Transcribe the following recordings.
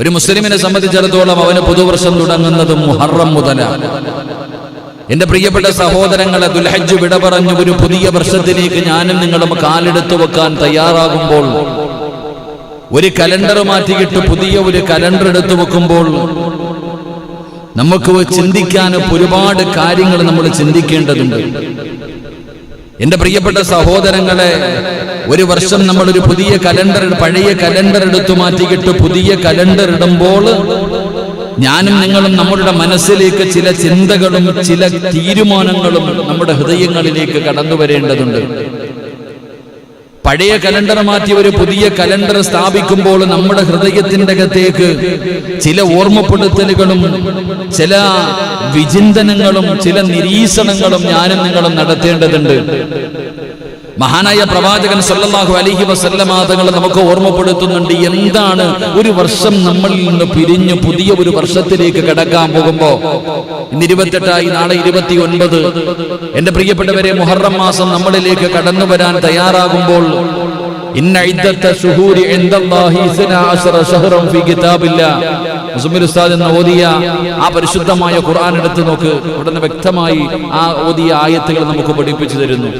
ഒരു മുസ്ലിമിനെ സംബന്ധിച്ചിടത്തോളം അവന് പുതുവർഷം തുടങ്ങുന്നത് മുഹറം മുതലാണ്. എന്റെ പ്രിയപ്പെട്ട സഹോദരങ്ങളെ, ദുൽഹജ്ജ് വിട പറഞ്ഞു ഒരു പുതിയ വർഷത്തിലേക്ക് ഞാനും നിങ്ങളും കാലെടുത്തു വെക്കാൻ തയ്യാറാകുമ്പോൾ, ഒരു കലണ്ടർ മാറ്റിയിട്ട് പുതിയ ഒരു കലണ്ടർ എടുത്തു വെക്കുമ്പോൾ നമുക്ക് ചിന്തിക്കാൻ ഒരുപാട് കാര്യങ്ങൾ നമ്മൾ ചിന്തിക്കേണ്ടതുണ്ട്. എന്റെ പ്രിയപ്പെട്ട സഹോദരങ്ങളെ, ഒരു വർഷം നമ്മളൊരു പുതിയ കലണ്ടർ, പഴയ കലണ്ടർ എടുത്തു മാറ്റിയിട്ട് പുതിയ കലണ്ടർ ഇടുമ്പോൾ ഞാനും നിങ്ങളും നമ്മുടെ മനസ്സിലേക്ക് ചില ചിന്തകളും ചില തീരുമാനങ്ങളും നമ്മുടെ ഹൃദയങ്ങളിലേക്ക് കടന്നു വരേണ്ടതുണ്ട്. പഴയ കലണ്ടർ മാറ്റി ഒരു പുതിയ കലണ്ടർ സ്ഥാപിക്കുമ്പോൾ നമ്മുടെ ഹൃദയത്തിന്റെ അകത്തേക്ക് ചില ഓർമ്മപ്പെടുത്തലുകളും ചില വിചിന്തനങ്ങളും ചില നിരീക്ഷണങ്ങളും ഞാനും നിങ്ങളും നടത്തേണ്ടതുണ്ട്. മഹാനായ പ്രവാചകൻ സല്ലല്ലാഹു അലൈഹി വസല്ലമ തങ്ങൾ നമുക്ക് ഓർമ്മപ്പെടുത്തുന്നുണ്ട്, എന്താണ് ഒരു വർഷം നമ്മളിൽ നിന്ന് പിരിഞ്ഞ് പുതിയ ഒരു വർഷത്തിലേക്ക് കടക്കാൻ പോകുമ്പോ, ഇന്ന് 28, നാളെ 29, എന്റെ പ്രിയപ്പെട്ടവരെ, മുഹറം മാസം നമ്മളിലേക്ക് കടന്നു വരാൻ തയ്യാറാകുമ്പോൾ, ഇന്ന ഇദ്ദത്ത ശുഹൂരി ഇൻദല്ലാഹി 12 ശഹ്റൻ ഫീ കിതാബില്ലാഹ്, മുസമ്മിൽ ഉസ്താദ് എന്ന ഓതിയ ആ പരിശുദ്ധമായ ഖുർആൻ എടുത്ത് നോക്ക്. ഉടനെ വ്യക്തമായി ആ ഓതിയ ആയത്തുകൾ നമുക്ക് പഠിപ്പിച്ചു തരുന്നു.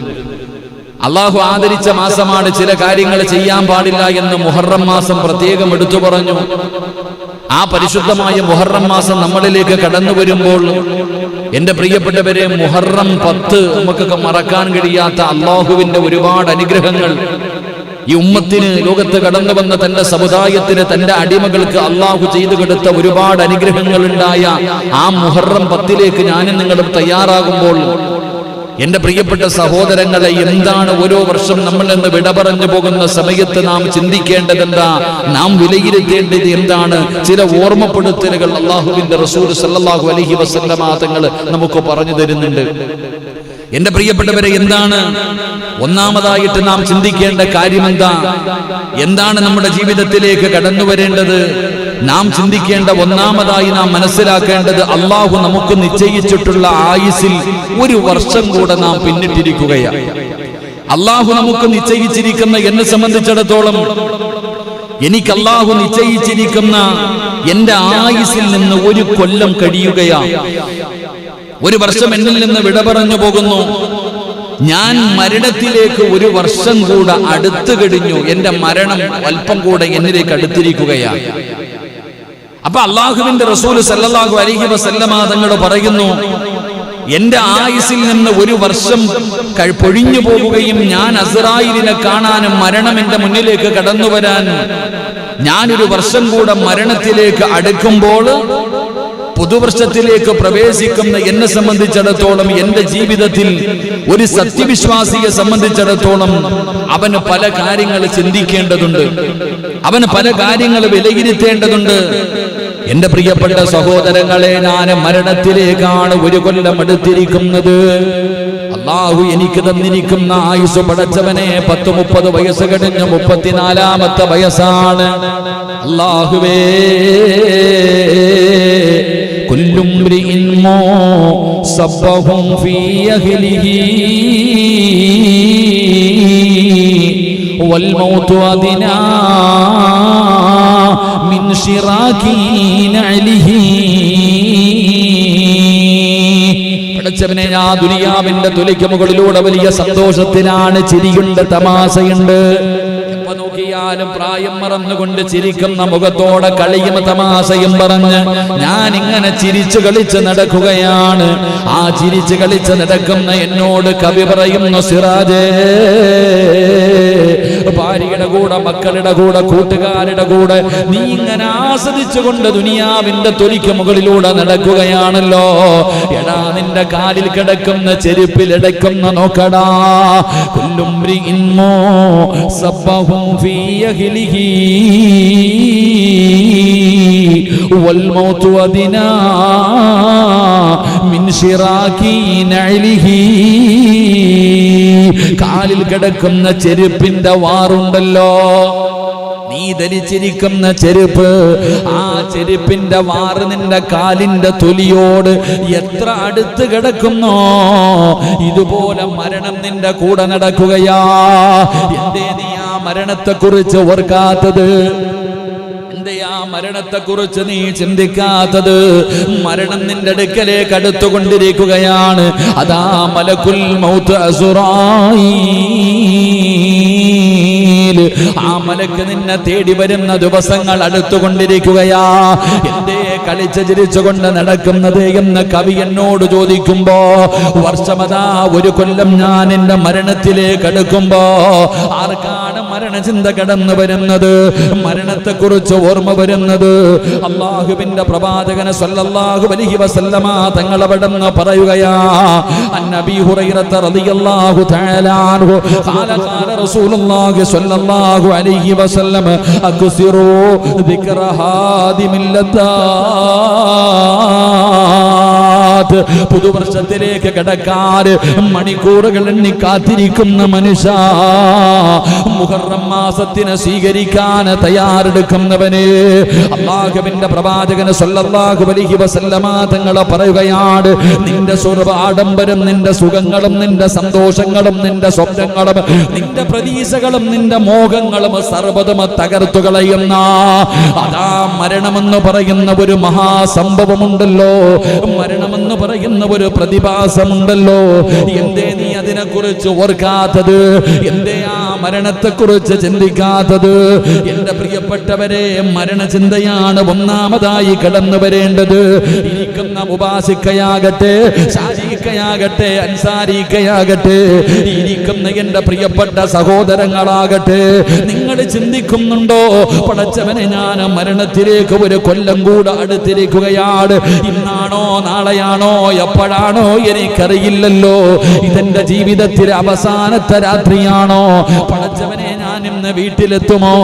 അള്ളാഹു ആദരിച്ച മാസമാണ്, ചില കാര്യങ്ങൾ ചെയ്യാൻ പാടില്ല എന്ന് മുഹറം മാസം പ്രത്യേകം എടുത്തു പറഞ്ഞു. ആ പരിശുദ്ധമായ മുഹറം മാസം നമ്മളിലേക്ക് കടന്നു വരുമ്പോൾ, എന്റെ പ്രിയപ്പെട്ടവരെ, മുഹറം 10 നമുക്കൊക്കെ മറക്കാൻ കഴിയാത്ത അള്ളാഹുവിന്റെ ഒരുപാട് അനുഗ്രഹങ്ങൾ ഈ ഉമ്മത്തിന്, ലോകത്ത് കടന്നു വന്ന തന്റെ സമുദായത്തിന്, തന്റെ അടിമകൾക്ക് അള്ളാഹു ചെയ്തു കൊടുത്ത ഒരുപാട് അനുഗ്രഹങ്ങൾ ഉണ്ടായ ആ മുഹറം 10ലേക്ക് ഞാനും നിങ്ങളും തയ്യാറാകുമ്പോൾ, എന്റെ പ്രിയപ്പെട്ട സഹോദരങ്ങളെ, എന്താണ് ഓരോ വർഷം നമ്മൾ നിന്ന് വിട പറഞ്ഞു പോകുന്ന സമയത്ത് നാം ചിന്തിക്കേണ്ടതെന്താ, നാം വിലയിരുത്തേണ്ടത് എന്താണ്? ചില ഓർമ്മപ്പെടുത്തലുകൾ അള്ളാഹുവിന്റെ റസൂൽ സല്ലല്ലാഹു അലൈഹി വസല്ലമ തങ്ങൾ നമുക്ക് പറഞ്ഞു തരുന്നുണ്ട്. എന്റെ പ്രിയപ്പെട്ടവരെ, എന്താണ് ഒന്നാമതായിട്ട് നാം ചിന്തിക്കേണ്ട കാര്യം? എന്താണ് നമ്മുടെ ജീവിതത്തിലേക്ക് കടന്നു വരേണ്ടത്? നാം ചിന്തിക്കേണ്ട ഒന്നാമതായി നാം മനസ്സിലാക്കേണ്ടത്, അള്ളാഹു നമുക്ക് നിശ്ചയിച്ചിട്ടുള്ള ആയുസ്സിൽ ഒരു വർഷം കൂടെ നാം പിന്നിട്ടിരിക്കുകയാണ്. അള്ളാഹു നമുക്ക് നിശ്ചയിച്ചിരിക്കുന്ന, എന്നെ സംബന്ധിച്ചിടത്തോളം എനിക്ക് അള്ളാഹു നിശ്ചയിച്ചിരിക്കുന്ന എന്റെ ആയുസ്സിൽ നിന്ന് ഒരു കൊല്ലം കഴിയുകയാണ്. ഒരു വർഷം എന്നിൽ നിന്ന് വിട പറഞ്ഞു പോകുന്നു. ഞാൻ മരണത്തിലേക്ക് ഒരു വർഷം കൂടെ അടുത്തു കഴിഞ്ഞു. എന്റെ മരണം അല്പം കൂടെ എന്നിലേക്ക് അടുത്തിരിക്കുകയാണ്. അപ്പൊ അള്ളാഹുവിന്റെ റസൂൽ സല്ലല്ലാഹു അലൈഹി വസല്ലമ തങ്ങൾ പറയുന്നു, എന്റെ ആയുസ്സിൽ നിന്ന് ഒരു വർഷം പൊഴിഞ്ഞു പോകുകയും ഞാൻ അസ്റായിലിനെ കാണാനും മരണം എന്റെ മുന്നിലേക്ക് കടന്നു വരാൻ ഞാനൊരു വർഷം കൂടെ മരണത്തിലേക്ക് അടുക്കുമ്പോൾ, പുതുവർഷത്തിലേക്ക് പ്രവേശിക്കുന്ന എന്നെ സംബന്ധിച്ചിടത്തോളം, എന്റെ ജീവിതത്തിൽ ഒരു സത്യവിശ്വാസിയെ സംബന്ധിച്ചിടത്തോളം അവന് പല കാര്യങ്ങൾ ചിന്തിക്കേണ്ടതുണ്ട്, അവന് പല കാര്യങ്ങൾ വിലയിരുത്തേണ്ടതുണ്ട്. എന്റെ പ്രിയപ്പെട്ട സഹോദരങ്ങളെ, ഞാൻ മരണത്തിലേക്കാണ് ഒരു കൊല്ലം അടുത്തിരിക്കുന്നത്. അള്ളാഹു എനിക്ക് തന്നിരിക്കുന്ന ആയുസ് പടച്ചവനെ 10-30 വയസ്സ് കഴിഞ്ഞ് 34ാമത്തെ വയസ്സാണ്. അല്ലാഹുവേ, കുല്ലും മ്രിഇൻ മുസബ്ബഹും ഫീ അഹ്ലിഹി വൽ മൗതു അദ്നാ മിൻ ശിറാകി നഅലിഹി. പടച്ചവനെ, ആ ദുനിയാവിന്റെ തുലിക്ക് മുകളിലൂടെ വലിയ സന്തോഷത്തിലാണ്, ചിരിയുണ്ട്, തമാശയുണ്ട്. എപ്പോ നോക്കിയാലും പ്രായം മറന്നുകൊണ്ട് ചിരിക്കുന്ന മുഖത്തോടെ കളിയും തമാശയും പറഞ്ഞ് ഞാൻ ഇങ്ങനെ ചിരിച്ചു കളിച്ച് നടക്കുകയാണ്. ആ ചിരിച്ചു കളിച്ച് നടക്കുന്ന എന്നോട് കവി പറയുന്നു, സിറാജേ, ഭാര്യയുടെ കൂടെ, മക്കളുടെ കൂടെ, കൂട്ടുകാരുടെ കൂടെ നീ ഇങ്ങനെ ആസ്വദിച്ചുകൊണ്ട് ദുനിയാവിന്റെ തൊലിക്ക് മുകളിലൂടെ നടക്കുകയാണല്ലോ. എടാ, നിന്റെ കാലിൽ കിടക്കുന്ന ചെരുപ്പിൽ ഇടയ്ക്കുന്ന നോക്കടാ. കുല്ലും മ്രിഇൻ മുസബ്ബഹും ഫീ അഹ്ലിഹി വൽ മൗതു അദ്നാ മിൻ ശിറാകി നഅലിഹി. കാലിൽ കിടക്കുന്ന ചെരുപ്പിന്റെ വാറുണ്ടല്ലോ, നീ ധരിച്ചിരിക്കുന്ന ചെരുപ്പ്, ആ ചെരുപ്പിന്റെ വാറ് നിന്റെ കാലിന്റെ തൊലിയോട് എത്ര അടുത്ത് കിടക്കുന്നോ, ഇതുപോലെ മരണം നിന്റെ കൂടെ നടക്കുകയാ. എന്തേ നീ ആ മരണത്തെ കുറിച്ച് ഓർക്കാത്തത്? എന്തേ ആ മരണത്തെക്കുറിച്ച് നീ ചിന്തിക്കാത്തത്? മരണം നിന്റെ അടുക്കലേക്ക് അടുത്തുകൊണ്ടിരിക്കുകയാണ്. അതാ മലക്കുൽ മൗത്ത് അസ്റായീൽ, ആ മലക്ക് നിന്നെ തേടി വരുന്ന ദിവസങ്ങൾ അടുത്തുകൊണ്ടിരിക്കുകയാ. എന്തേ കളിച്ച് ചിരിച്ചുകൊണ്ട് നടക്കുന്നത് എന്ന് കവി എന്നോട് ചോദിക്കുമ്പോ, വർഷമതാ 1 കൊല്ലം ഞാൻ എന്റെ മരണത്തിലേക്ക് അടുക്കുമ്പോ ആർക്കാണ് മരണചിന്ത കടന്നു വരുന്നത്? മരണത്തെക്കുറിച്ച് ഓർമ്മ വരുന്നത് അല്ലാഹുവിന്റെ പ്രവാചകൻ സ്വല്ലല്ലാഹു അലൈഹി വസല്ലമ തങ്ങൾ അവിടുന്ന് പറയുകയാ, അന്നബി ഹുറൈറ റളിയല്ലാഹു തആല അൻഹു ഖാല ഖാല റസൂലുള്ളാഹി സ്വല്ലല്ലാഹു അലൈഹി വസല്ലം അക്സിറൂ ദിക്റ ഹാദിമിൽ ലദ്ദാത്ത്. പുതുവർഷത്തിലേക്ക് കടക്കാൻ മണിക്കൂറുകൾ എണ്ണി കാത്തിരിക്കുന്ന മനുഷ്യ, മുഹറം മാസത്തിനെ സ്വീകരിക്കാൻ തയ്യാറെടുക്കുന്നവന് അല്ലാഹുവിന്റെ പ്രവാചകൻ സ്വല്ലല്ലാഹു അലൈഹി വസല്ലമ തങ്ങൾ പറയുകയാണ്, നിന്റെ സ്വർഗ്ഗ ആഡംബരം, നിന്റെ സുഖങ്ങളും, നിന്റെ സന്തോഷങ്ങളും, നിന്റെ സ്വപ്നങ്ങളും, നിന്റെ പ്രതീക്ഷകളും, നിന്റെ മോഹങ്ങളും സർവ്വതും തകർത്തു കളയുന്ന അതാ മരണമെന്ന് പറയുന്ന ഒരു മഹാസംഭവമുണ്ടല്ലോ, മരണമെന്ന് പറയുന്ന ഒരു പ്രതിഭാസമുണ്ടല്ലോ. എന്തേ നീ അതിനെക്കുറിച്ച് ഓർക്കാത്തത്? എന്തേ ആ മരണത്തെക്കുറിച്ച് ചിന്തിക്കാത്തത്? എന്റെ പ്രിയപ്പെട്ടവരെ, മരണചിന്തയാണ് ഒന്നാമതായി കടന്നു വരേണ്ടത്. ഇരിക്കുന്ന മുബാസിക്കയാകട്ടെ, ഷാജിക്കയാകട്ടെ, അൻസാരിക്കയാകട്ടെ, ഇരിക്കുന്ന എന്റെ പ്രിയപ്പെട്ട സഹോദരങ്ങളാകട്ടെ, നിങ്ങൾ ചിന്തിക്കുന്നുണ്ടോ, പടച്ചവനെ ഞാൻ മരണത്തിലേക്ക് 1 കൊല്ലം കൂടെ അടുത്തിരിക്കുകയാണ്. ഇന്നാണോ നാളെയാണോ എപ്പോഴാണോ എനിക്കറിയില്ലല്ലോ. ഇതെന്റെ ജീവിതത്തിലെ അവസാനത്തെ രാത്രിയാണോ? പടച്ചവനെ, ഞാൻ ഇന്ന് വീട്ടിലെത്തുമോ?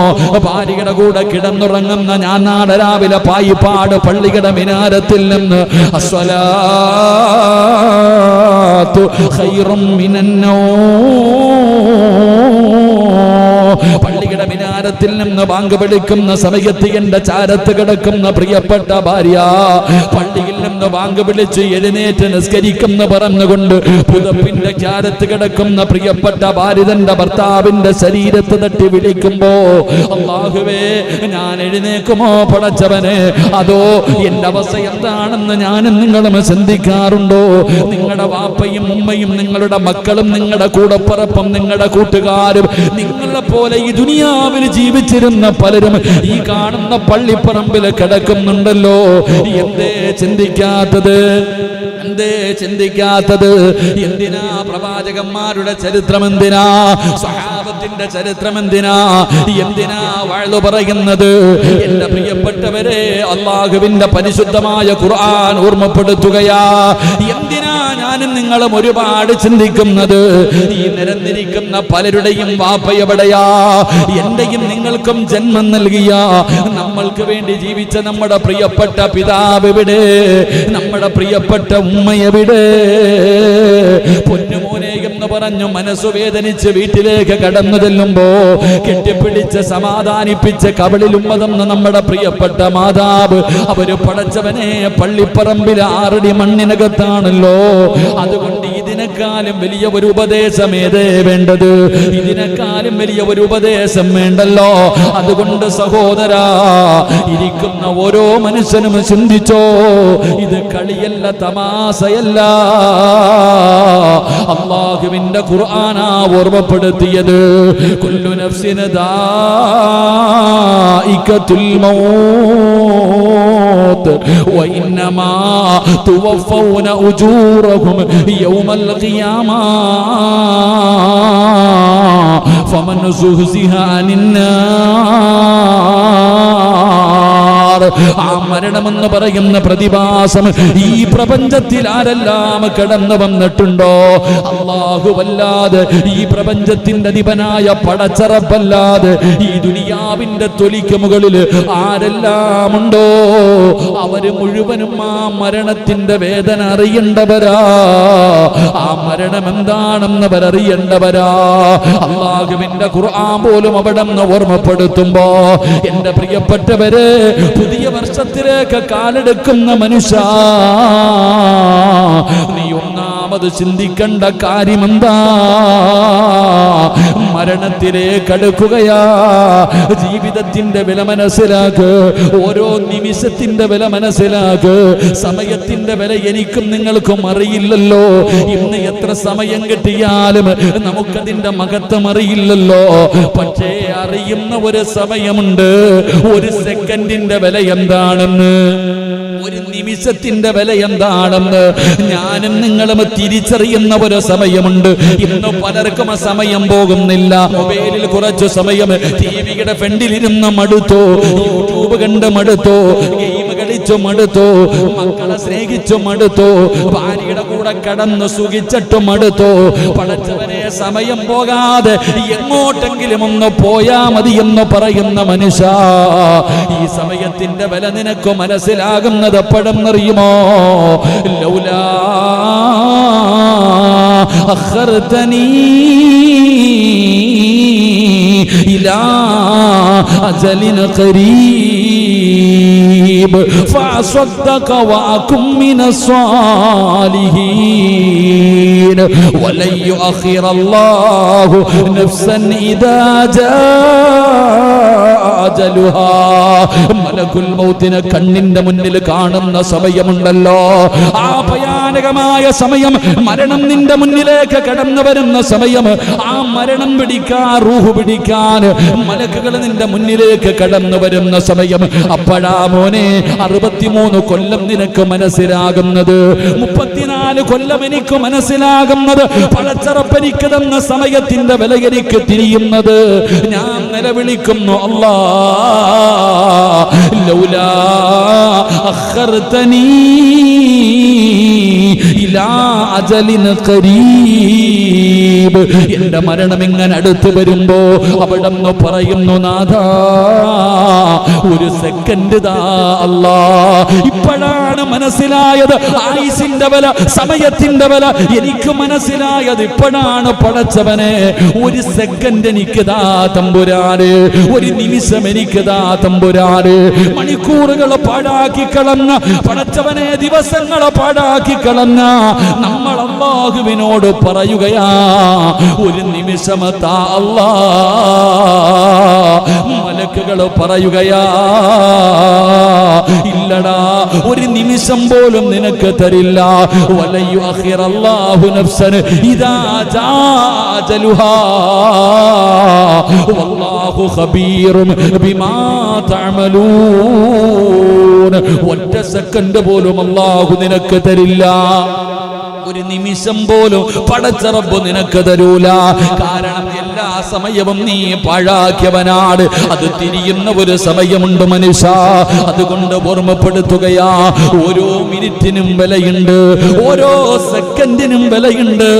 ഭാര്യയുടെ കൂടെ കിടന്നുറങ്ങുന്ന ഞാൻ നാളെ രാവിലെ പായിപ്പാട് പള്ളിയുടെ മിനാരത്തിൽ നിന്ന് അസ്സലാത്തു ഖൈറും മിനന്നൗം, പള്ളിയുടെ മിനാരത്തിൽ നിന്ന് ബാങ്ക് വിളിക്കുന്ന സമയത്ത് എന്റെ ചാരത്ത് കിടക്കുന്ന പ്രിയപ്പെട്ട ഭാര്യ, പള്ളിയിൽ നിന്ന് ബാങ്ക് വിളിച്ച് എഴുന്നേറ്റ് നിസ്കരിക്കുന്ന പറഞ്ഞുകൊണ്ട് പുതപ്പിന്റെ ചാരത്ത് കിടക്കുന്ന പ്രിയപ്പെട്ട ഭാര്യ തന്റെ ഭർത്താവിന്റെ ശരീരത്ത് തട്ടി വിളിക്കുമ്പോ, അല്ലാഹുവേ, ഞാൻ എഴുന്നേക്കുമോ പടച്ചവനെ? അതോ എന്റെ അവസ്ഥ എന്താണെന്ന് ഞാനും നിങ്ങളും ചിന്തിക്കാറുണ്ടോ? നിങ്ങളുടെ വാപ്പയും ഉമ്മയും, നിങ്ങളുടെ മക്കളും, നിങ്ങളുടെ കൂടപ്പിറപ്പും, നിങ്ങളുടെ കൂട്ടുകാരും, നിങ്ങളെ പോലെ ഈ ദുനിയാവിൽ ജീവിച്ചിരുന്ന പലരും ഈ കാണുന്ന പള്ളിപ്പറമ്പിൽ കിടക്കുന്നുണ്ടല്ലോ. എന്തേ ചിന്തിക്കാത്തത്? എന്തേ ചിന്തിക്കാത്തത്? എന്തിനാ പ്രവാചകന്മാരുടെ ചരിത്രം? എന്തിനാ സ്വഹാബത്തിന്റെ ചരിത്രം? എന്തിനാ വഅ്ള് പറയുന്നത്? എന്റെ പ്രിയപ്പെട്ടവരെ, അല്ലാഹുവിന്റെ പരിശുദ്ധമായ ഖുർആൻ ഓർമ്മപ്പെടുത്തുകയാ. എന്തിനാ ഞാനും നിങ്ങളും ഒരുപാട് ചിന്തിക്കുന്നത്? ഈ നിരന്നിരിക്കുന്ന പലരുടെയും വാപ്പ എവിടെയാ? എന്റെയും നിങ്ങൾക്കും ജന്മം നൽകിയ, നമ്മൾക്ക് വേണ്ടി ജീവിച്ച നമ്മുടെ പ്രിയപ്പെട്ട പിതാവ് എവിടെ? നമ്മുടെ പ്രിയപ്പെട്ട ഉമ്മ എവിടെ? പൊന്നുമോനെ എന്ന് പറഞ്ഞു മനസ്സു വേദനിച്ച് വീട്ടിലേക്ക് കടന്നു ചെല്ലുമ്പോ കെട്ടിപ്പിടിച്ച് സമാധാനിപ്പിച്ച് കവളിൽ ഉമ്മതെന്ന് നമ്മുടെ പ്രിയപ്പെട്ട മാതാവ്, അവര് പടച്ചവനെ പള്ളിപ്പറമ്പിൽ 6 അടി മണ്ണിനകത്താണല്ലോ. അതുകൊണ്ട് ഇതിനേക്കാളും വലിയ ഒരു ഉപദേശം ഏതേ വേണ്ടത്? ഇതിനേക്കാളും വലിയ ഒരു ഉപദേശം വേണ്ടല്ലോ. അതുകൊണ്ട് സഹോദരാ, ഇരിക്കുന്ന ഓരോ മനുഷ്യനും ചിന്തിച്ചോ, ഇത് കളിയല്ല, തമാശയല്ല. അല്ലാഹുവിന്റെ ഖുർആനാ ഓർമ്മപ്പെടുത്തിയത്. കുല്ലു നഫ്സിൻ ദാഇഖത്തുൽ മൗത്ത് വഇന്നമാ തുവഫൗന ഉജൂറഹും യൗമൽ ഖിയാമ ഫമൻ സുഹ്സിഹ അനിന്നാർ. ആ മരണമെന്ന് പറയുന്ന പ്രതിഭാസം ഈ പ്രപഞ്ചത്തിൽ ആരെല്ലാം കടന്നു വന്നിട്ടുണ്ടോ? അല്ലാഹുവല്ലാതെ, ഈ പ്രപഞ്ചത്തിന്റെ അധിപനായ പടച്ചറപ്പല്ലാതെ, ഈ ദുനിയാവിന്റെ തൊലിക്ക് മുകളിൽ ആരെല്ലാം ഉണ്ടോ? അവര് മുഴുവനും ആ മരണത്തിന്റെ വേദന അറിയേണ്ടവരാ. ആ മരണം എന്താണെന്ന് അവരറിയേണ്ടവരാ. അല്ലാഹുവിന്റെ ഖുർആൻ പോലും അവിടെ നിന്ന് ഓർമ്മപ്പെടുത്തുമ്പോ, എന്റെ പ്രിയപ്പെട്ടവരെ, പുതിയ വർഷത്തിലേക്ക് കാലെടുക്കുന്ന മനുഷ്യ, നീ ഒന്നാമത് ചിന്തിക്കേണ്ട കാര്യമെന്താ? മരണത്തിലേക്ക് അടുക്കുകയാ. ജീവിതത്തിന്റെ വില മനസ്സിലാക്ക്, ഓരോ നിമിഷത്തിന്റെ വില മനസ്സിലാക്ക്. സമയത്തിന്റെ വില എനിക്കും നിങ്ങൾക്കും അറിയില്ലല്ലോ. ഇന്ന് എത്ര സമയം കിട്ടിയാലും നമുക്കതിന്റെ മഹത്വം അറിയില്ലല്ലോ. പക്ഷേ അറിയുന്ന ഒരു സമയമുണ്ട്, ഒരു സെക്കൻഡിന്റെ വില എന്താണെന്ന്, ഒരു നിമിഷത്തിന്റെ വില എന്താണെന്ന് ഞാനും നിങ്ങളും തിരിച്ചറിയുന്ന ഒരു സമയമുണ്ട്. ഇന്ന് പലർക്കും ആ സമയം പോകുന്നില്ല. മൊബൈലിൽ കുറച്ചു സമയം ടിവിയുടെ ഫ്രണ്ടിലിരുന്ന് മടുത്തോ, യൂട്യൂബ് കണ്ട് മടുത്തോ, ഗെയിം കളിച്ചു മടുത്തോ, മക്കളെ സ്നേഹിച്ചു മടുത്തോ, ഭാര്യയുടെ കൂടെ കടന്ന് സുഖിച്ചിട്ട് മടുത്തോ. പടച്ചവനെ, സമയം പോകാതെ എങ്ങോട്ടെങ്കിലും ഒന്ന് പോയാ മതി എന്ന് പറയുന്ന മനുഷ്യ, ഈ സമയത്തിന്റെ വില നിനക്ക് മനസ്സിലാകുന്നത് എപ്പോഴെന്നറിയുമോ? ലൗലാ അഖർതനീ ഇലാ അജലിൻ ഖരീബ് ഫഅസ്വദ്ദഖ വഅകും മിനസ്സാലിഹീൻ വലൻ യുഅഖിറല്ലാഹു നഫ്സൻ ഇദാ ജാഅ. മലക്കുൽ മൗത്തിനെ കണ്ണിന്റെ മുന്നിൽ കാണുന്ന സമയമുണ്ടല്ലോ, ആ ഭയാനകമായ സമയം, മരണം നിന്റെ മുന്നിലേക്ക് കടന്നു വരുന്ന സമയം, ആ മരണം പിടിക്കാൻ, റൂഹ് പിടിക്കാൻ മലക്കുകൾ നിന്റെ മുന്നിലേക്ക് കടന്നു വരുന്ന സമയം. അപ്പോഴാ മോനെ 63 കൊല്ലം നിനക്ക് മനസ്സിലാകുന്നത്, 34 കൊല്ലം എനിക്ക് മനസ്സിലാകുന്നത്, പടച്ചറപ്പെനിക്ക് തന്ന സമയത്തിന്റെ വില എനിക്ക് തിരിയുന്നത്. ഞാൻ നിലവിളിക്കുന്നു, അല്ലാ ലൗലാ അഖർതനീ ഇലാ അജലിൻ ഖരീബ്. എന്റെ മരണം ഇങ്ങനെ അടുത്ത് വരുമ്പോ അവിടെന്ന് പറയുന്നു, നാഥാ ഒരു സെക്കൻഡ് താ അല്ലാ. ഇപ്പോഴാണ് മനസ്സിലായത് ആയുസിന്റെ വില, സമയത്തിന്റെ വില എനിക്ക് മനസ്സിലായത് ഇപ്പോഴാണ്. പടച്ചവനെ, ഒരു സെക്കൻഡ് എനിക്ക് താ തമ്പുരാന്, ഒരു നിമിഷം എനിക്ക് താ തമ്പുരാന്. മണിക്കൂറുകൾ പാഴാക്കി കളഞ്ഞ പടച്ചവനെ, ദിവസങ്ങൾ പാഴാക്കി കളഞ്ഞ നമ്മൾ അല്ലാഹുവിനോട് പറയുകയാ, ഒരു നിമിഷം താ അല്ലാ. മലക്കുകൾ പറയുകയാ, ഇല്ലടാ, ഒരു നിമിഷം പോലും നിനക്ക് തരില്ല. വലൻ യുഅഖിറല്ലാഹു നഫ്സൻ ഇദാ ജാഅ അജലുഹാ വല്ലാഹു ഖബീറുൻ ബിമാ തഅമലൂൻ. ഒറ്റ സെക്കൻഡ് പോലും അല്ലാഹു നിനക്ക് തരില്ല, ഒരു നിമിഷം പോലും പടച്ച റബ്ബ് നിനക്ക് തരൂല. കാരണം എല്ലാ സമയവും നീ പാഴാക്കിയവനാണ്. അത് തിരിയുന്ന ഒരു സമയമുണ്ട് മനുഷ്യ. അതുകൊണ്ട് ഓർമ്മപ്പെടുത്തുകയാ, ഓരോ മിനിറ്റിനും വിലയുണ്ട്, ഓരോ സെക്കൻഡിനും വിലയുണ്ട്.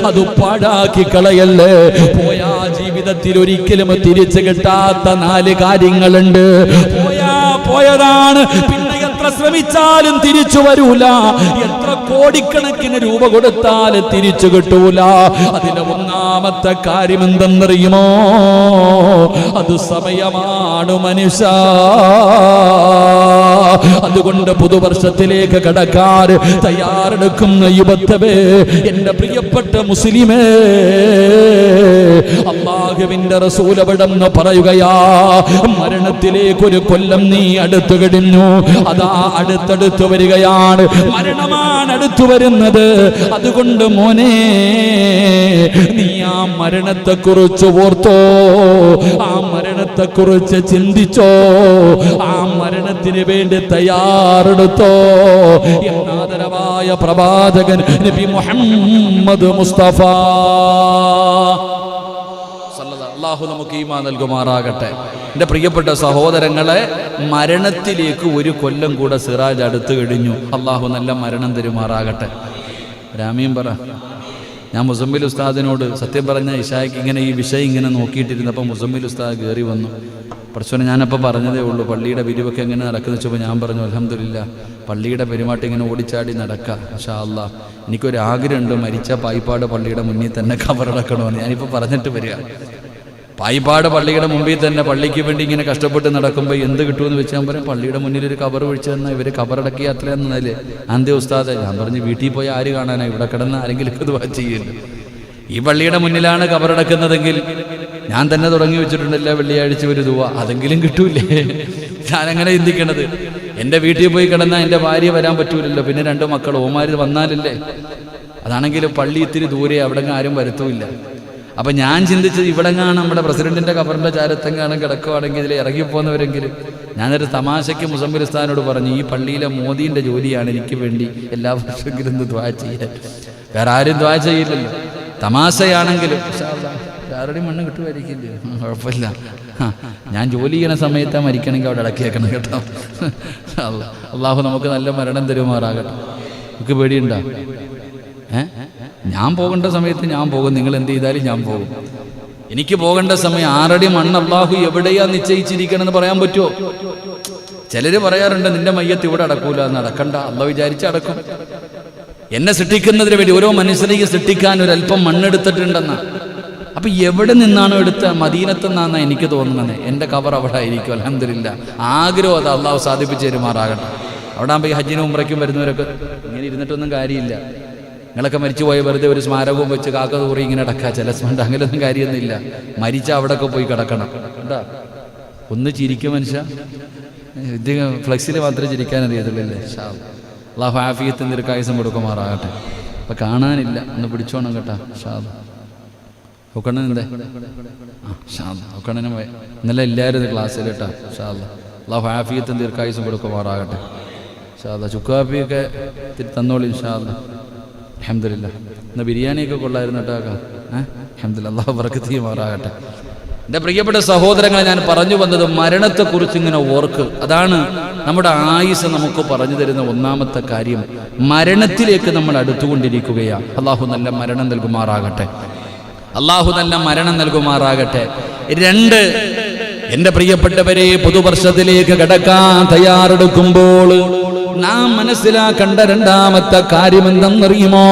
അത് പാഴാക്കി കളയല്ലേ. പോയാ ജീവിതത്തിൽ ഒരിക്കലും തിരിച്ചു കിട്ടാത്ത 4 കാര്യങ്ങളുണ്ട്. പോയതാണ്, പിന്നെ എത്ര ശ്രമിച്ചാലും തിരിച്ചു വരൂല. എത്ര കോടിക്കണക്കിന് രൂപ കൊടുത്താലും തിരിച്ചു കിട്ടൂല. അതിലെ ഒന്നാമത്തെ കാര്യം എന്തെന്നറിയുമോ? അത് സമയമാണ് മനുഷ്യ. അതുകൊണ്ട് പുതുവർഷത്തിലേക്ക് കടക്കാൻ തയ്യാറെടുക്കുന്ന യുവത്വേ, എന്റെ പ്രിയപ്പെട്ട മുസ്ലിമേ, അല്ലാഹുവിന്റെ റസൂൽ അവിടെന്ന് പറയുകയാ, മരണത്തിലേക്ക് ഒരു കൊല്ലം നീ അടുത്തു കഴിഞ്ഞു. അതാ അടുത്തടുത്ത് വരികയാണ്, മരണമാണ് അടുത്തു വരുന്നത്. അതുകൊണ്ട് മോനെ, നീ ആ മരണത്തെക്കുറിച്ച് ഓർത്തോ, ആ മരണത്തെക്കുറിച്ച് ചിന്തിച്ചോ, ആ മരണത്തിന് വേണ്ടി തയ്യാറെടുത്തോ. എന്നാദരവായ പ്രവാചകൻ നബി മുഹമ്മദ് മുസ്തഫ അല്ലാഹു നമുക്ക് ഈമാൻ നൽകുമാറാകട്ടെ. എൻ്റെ പ്രിയപ്പെട്ട സഹോദരങ്ങളെ, മരണത്തിലേക്ക് ഒരു കൊല്ലം കൂടെ സിറാജ് അടുത്ത് കഴിഞ്ഞു. അല്ലാഹു നല്ല മരണം തരുമാറാകട്ടെ. രാമീൻ പറ. ഞാൻ മുസമ്മിൽ ഉസ്താദിനോട് സത്യം പറഞ്ഞ ഇശായ്ക്ക് ഇങ്ങനെ ഈ വിഷയം ഇങ്ങനെ നോക്കിയിട്ടിരുന്നപ്പോൾ മുസമ്മിൽ ഉസ്താദ് കയറി വന്നു. പഠിച്ചോനെ, ഞാനപ്പോൾ പറഞ്ഞതേ ഉള്ളൂ, പള്ളിയുടെ പിരിവൊക്കെ എങ്ങനെ നടക്കുന്ന വെച്ചപ്പോൾ ഞാൻ പറഞ്ഞു, അൽഹംദുലില്ലാ പള്ളിയുടെ പെരുമാറ്റം ഇങ്ങനെ ഓടിച്ചാടി നടക്കുക. മാഷാ അല്ലാഹ്, എനിക്കൊരു ആഗ്രഹമുണ്ട്, മരിച്ച പായിപ്പാട് പള്ളിയുടെ മുന്നിൽ തന്നെ ഖബറടക്കണമെന്ന്. ഞാനിപ്പോൾ പറഞ്ഞിട്ട് വരിക. പായിപ്പാട് പള്ളിയുടെ മുമ്പിൽ തന്നെ പള്ളിക്ക് വേണ്ടി ഇങ്ങനെ കഷ്ടപ്പെട്ട് നടക്കുമ്പോൾ എന്ത് കിട്ടുമെന്ന് വെച്ചാൽ പറയാം, പള്ളിയുടെ മുന്നിൽ ഒരു കബർ ഒഴിച്ചു തന്നാൽ ഇവർ കബറടക്കി അത്രയെന്നല്ലേ അന്ത്യ ഉസ്താദ്. ഞാൻ പറഞ്ഞു, വീട്ടിൽ പോയി ആര് കാണാനാണ്, ഇവിടെ കിടന്ന് ആരെങ്കിലും ഇത് ചെയ്യില്ല. ഈ പള്ളിയുടെ മുന്നിലാണ് കബറടക്കുന്നതെങ്കിൽ ഞാൻ തന്നെ തുടങ്ങി വെച്ചിട്ടുണ്ടല്ലോ വെള്ളിയാഴ്ച ഒരു ദുവ, അതെങ്കിലും കിട്ടൂലേ? ഞാനങ്ങനെ ചിന്തിക്കണത്. എൻ്റെ വീട്ടിൽ പോയി കിടന്നാൽ എൻ്റെ ഭാര്യ വരാൻ പറ്റൂലല്ലോ, പിന്നെ 2 മക്കൾ ഓമാര് വന്നാലല്ലേ. അതാണെങ്കിൽ പള്ളി ഇത്തിരി ദൂരെ, അവിടെ ആരും വരുത്തുമില്ല. അപ്പം ഞാൻ ചിന്തിച്ചത് ഇവിടെങ്ങാണ് നമ്മുടെ പ്രസിഡന്റിൻ്റെ കബറിൻ്റെ ചാരത്തെങ്ങാനും കിടക്കുവാണെങ്കിൽ ഇതിൽ ഇറങ്ങിപ്പോകുന്നവരെങ്കിലും. ഞാനൊരു തമാശയ്ക്ക് മുസമ്മിൽ ഉസ്താദിനോട് പറഞ്ഞു, ഈ പള്ളിയിലെ മോദീൻ്റെ ജോലിയാണ് എനിക്ക് വേണ്ടി എല്ലാ വർഷമെങ്കിലും ഒന്ന് ദ്വാ ചെയ്യാൻ. വേറെ ആരും ദ്വാ ചെയ്യില്ലല്ലോ. തമാശയാണെങ്കിലും ആരുടെയും മണ്ണ് കിട്ടുമായിരിക്കില്ലേ, കുഴപ്പമില്ല. ഞാൻ ജോലി ചെയ്യണ സമയത്ത് മരിക്കണമെങ്കിൽ അവിടെ ഇടക്കിയേക്കണം കേട്ടോ. അള്ളാഹു നമുക്ക് നല്ല മരണം തരുമാറാകട്ടെ. നമുക്ക് പേടിയുണ്ടോ? ഞാൻ പോകേണ്ട സമയത്ത് ഞാൻ പോകും, നിങ്ങൾ എന്ത് ചെയ്താലും ഞാൻ പോകും. എനിക്ക് പോകേണ്ട സമയം 6 അടി മണ്ണ് അള്ളാഹു എവിടെയാ നിശ്ചയിച്ചിരിക്കണമെന്ന് പറയാൻ പറ്റുമോ? ചിലര് പറയാറുണ്ട് നിന്റെ മയ്യത്ത് ഇവിടെ അടക്കൂല. നടക്കണ്ട, അള്ളാഹു വിചാരിച്ച് അടക്കും. എന്നെ സൃഷ്ടിക്കുന്നതിന് വേണ്ടി ഓരോ മനുഷ്യനെയും സൃഷ്ടിക്കാൻ ഒരല്പം മണ്ണെടുത്തിട്ടുണ്ടെന്ന. അപ്പൊ എവിടെ നിന്നാണോ എടുത്ത? മദീനത്ത് നിന്നാണ് എനിക്ക് തോന്നുന്നത്. എൻ്റെ കബർ അവിടെ ആയിരിക്കും. അൽഹംദുലില്ലാ, ആഗ്രഹം അത് അള്ളാഹു സാധിപ്പിച്ച് തരുമാറാകട്ടെ. അവിടെ ആകുമ്പോൾ ഈ ഹജ്ജിനും ഉംറയ്ക്കും വരുന്നവരൊക്കെ ഇങ്ങനെ ഇരുന്നിട്ടൊന്നും കാര്യമില്ല. നിങ്ങളൊക്കെ മരിച്ചുപോയ വെറുതെ ഒരു സ്മാരകവും വെച്ച് കാക്ക തൂറി ഇങ്ങനെ അടക്കുക. ചില സ്മണ്ട് അങ്ങനെയൊന്നും കാര്യമൊന്നുമില്ല. മരിച്ച അവിടെയൊക്കെ പോയി കിടക്കണം. എന്താ ഒന്ന് ചിരിക്കും മനുഷ്യ. ഇത് ഫ്ലെക്സിൽ മാത്രമേ ചിരിക്കാൻ അറിയത്തുള്ളൂ. അള്ളാഹു ആഫിയത്തും ദീർഘായുസ്സും കൊടുക്കുമാറാകട്ടെ. അപ്പം കാണാനില്ല, ഒന്ന് പിടിച്ചോണം കേട്ടോ. ഒക്കണ്ണൻ എന്തേ? ഒക്കണ്ണനും ഇന്നലെ എല്ലാവരും ക്ലാസ്സിൽ കേട്ടോ. അള്ളാഹു ആഫിയത്തും ദീർഘായുസ്സും കൊടുക്കുമാറാകട്ടെ. ചുക്കാപ്പിയൊക്കെ തന്നോളി ഇൻഷാ അല്ലാഹ്. അൽഹംദുലില്ലാ. ഇന്ന് ബിരിയാണിയൊക്കെ കൊള്ളായിരുന്നു കേട്ടോ. അൽഹംദുലില്ലാ, അള്ളാഹു ബർക്കത്ത് ചെയ്യുമാറാകട്ടെ. എൻ്റെ പ്രിയപ്പെട്ട സഹോദരങ്ങളെ, ഞാൻ പറഞ്ഞു വന്നത് മരണത്തെക്കുറിച്ച് ഇങ്ങനെ ഓർക്ക്. അതാണ് നമ്മുടെ ആയുസ് നമുക്ക് പറഞ്ഞു തരുന്ന ഒന്നാമത്തെ കാര്യം. മരണത്തിലേക്ക് നമ്മൾ അടുത്തുകൊണ്ടിരിക്കുകയാണ്. അള്ളാഹു നല്ല മരണം നൽകുമാറാകട്ടെ. അള്ളാഹു നല്ല മരണം നൽകുമാറാകട്ടെ. 2, എൻ്റെ പ്രിയപ്പെട്ടവരെ, പുതുവർഷത്തിലേക്ക് കടക്കാൻ തയ്യാറെടുക്കുമ്പോൾ നാം മനസ്സിലാക്കേണ്ട 2ാമത്തെ കാര്യം എന്തെന്നറിയുമോ?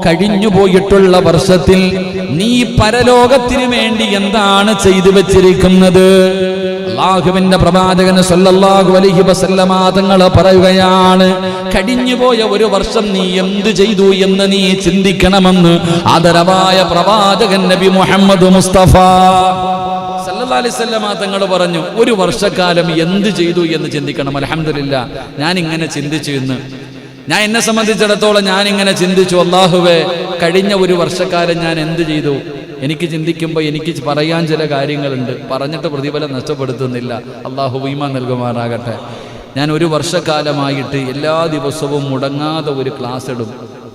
കഴിഞ്ഞുപോയിട്ടുള്ള വർഷത്തിൽ നീ പരലോകത്തിന് വേണ്ടി എന്താണ് ചെയ്തു വെച്ചിരിക്കുന്നത്? അല്ലാഹുവിന്റെ പ്രവാചകൻ സല്ലല്ലാഹു അലൈഹി വസല്ലമ തങ്ങൾ പറയുകയാണ്, കഴിഞ്ഞുപോയ ഒരു വർഷം നീ എന്ത് ചെയ്തു എന്ന് നീ ചിന്തിക്കണമെന്ന് ആദരവായ പ്രവാചകൻ നബി മുഹമ്മദ് മുസ്തഫ സല്ലല്ലാഹു അലൈഹി വസല്ലമ തങ്ങൾ പറഞ്ഞു, ഒരു വർഷക്കാലം എന്ത് ചെയ്തു എന്ന് ചിന്തിക്കണം. അൽഹംദുലില്ലാ, ഞാൻ ഇങ്ങനെ ചിന്തിച്ചു. ഇന്ന് ഞാൻ എന്നെ സംബന്ധിച്ചിടത്തോളം ഞാൻ ഇങ്ങനെ ചിന്തിച്ചു, അല്ലാഹുവേ, കഴിഞ്ഞ ഒരു വർഷക്കാലം ഞാൻ എന്ത് ചെയ്തു? എനിക്ക് ചിന്തിക്കുമ്പോൾ എനിക്ക് പറയാൻ ചില കാര്യങ്ങളുണ്ട്. പറഞ്ഞിട്ട് പ്രതിഫലം നഷ്ടപ്പെടുത്തുന്നില്ല. അല്ലാഹു ഈമാൻ നൽകുമാറാകട്ടെ. ഞാൻ ഒരു വർഷക്കാലമായിട്ട് എല്ലാ ദിവസവും മുടങ്ങാതെ ഒരു ക്ലാസ് ഇടും.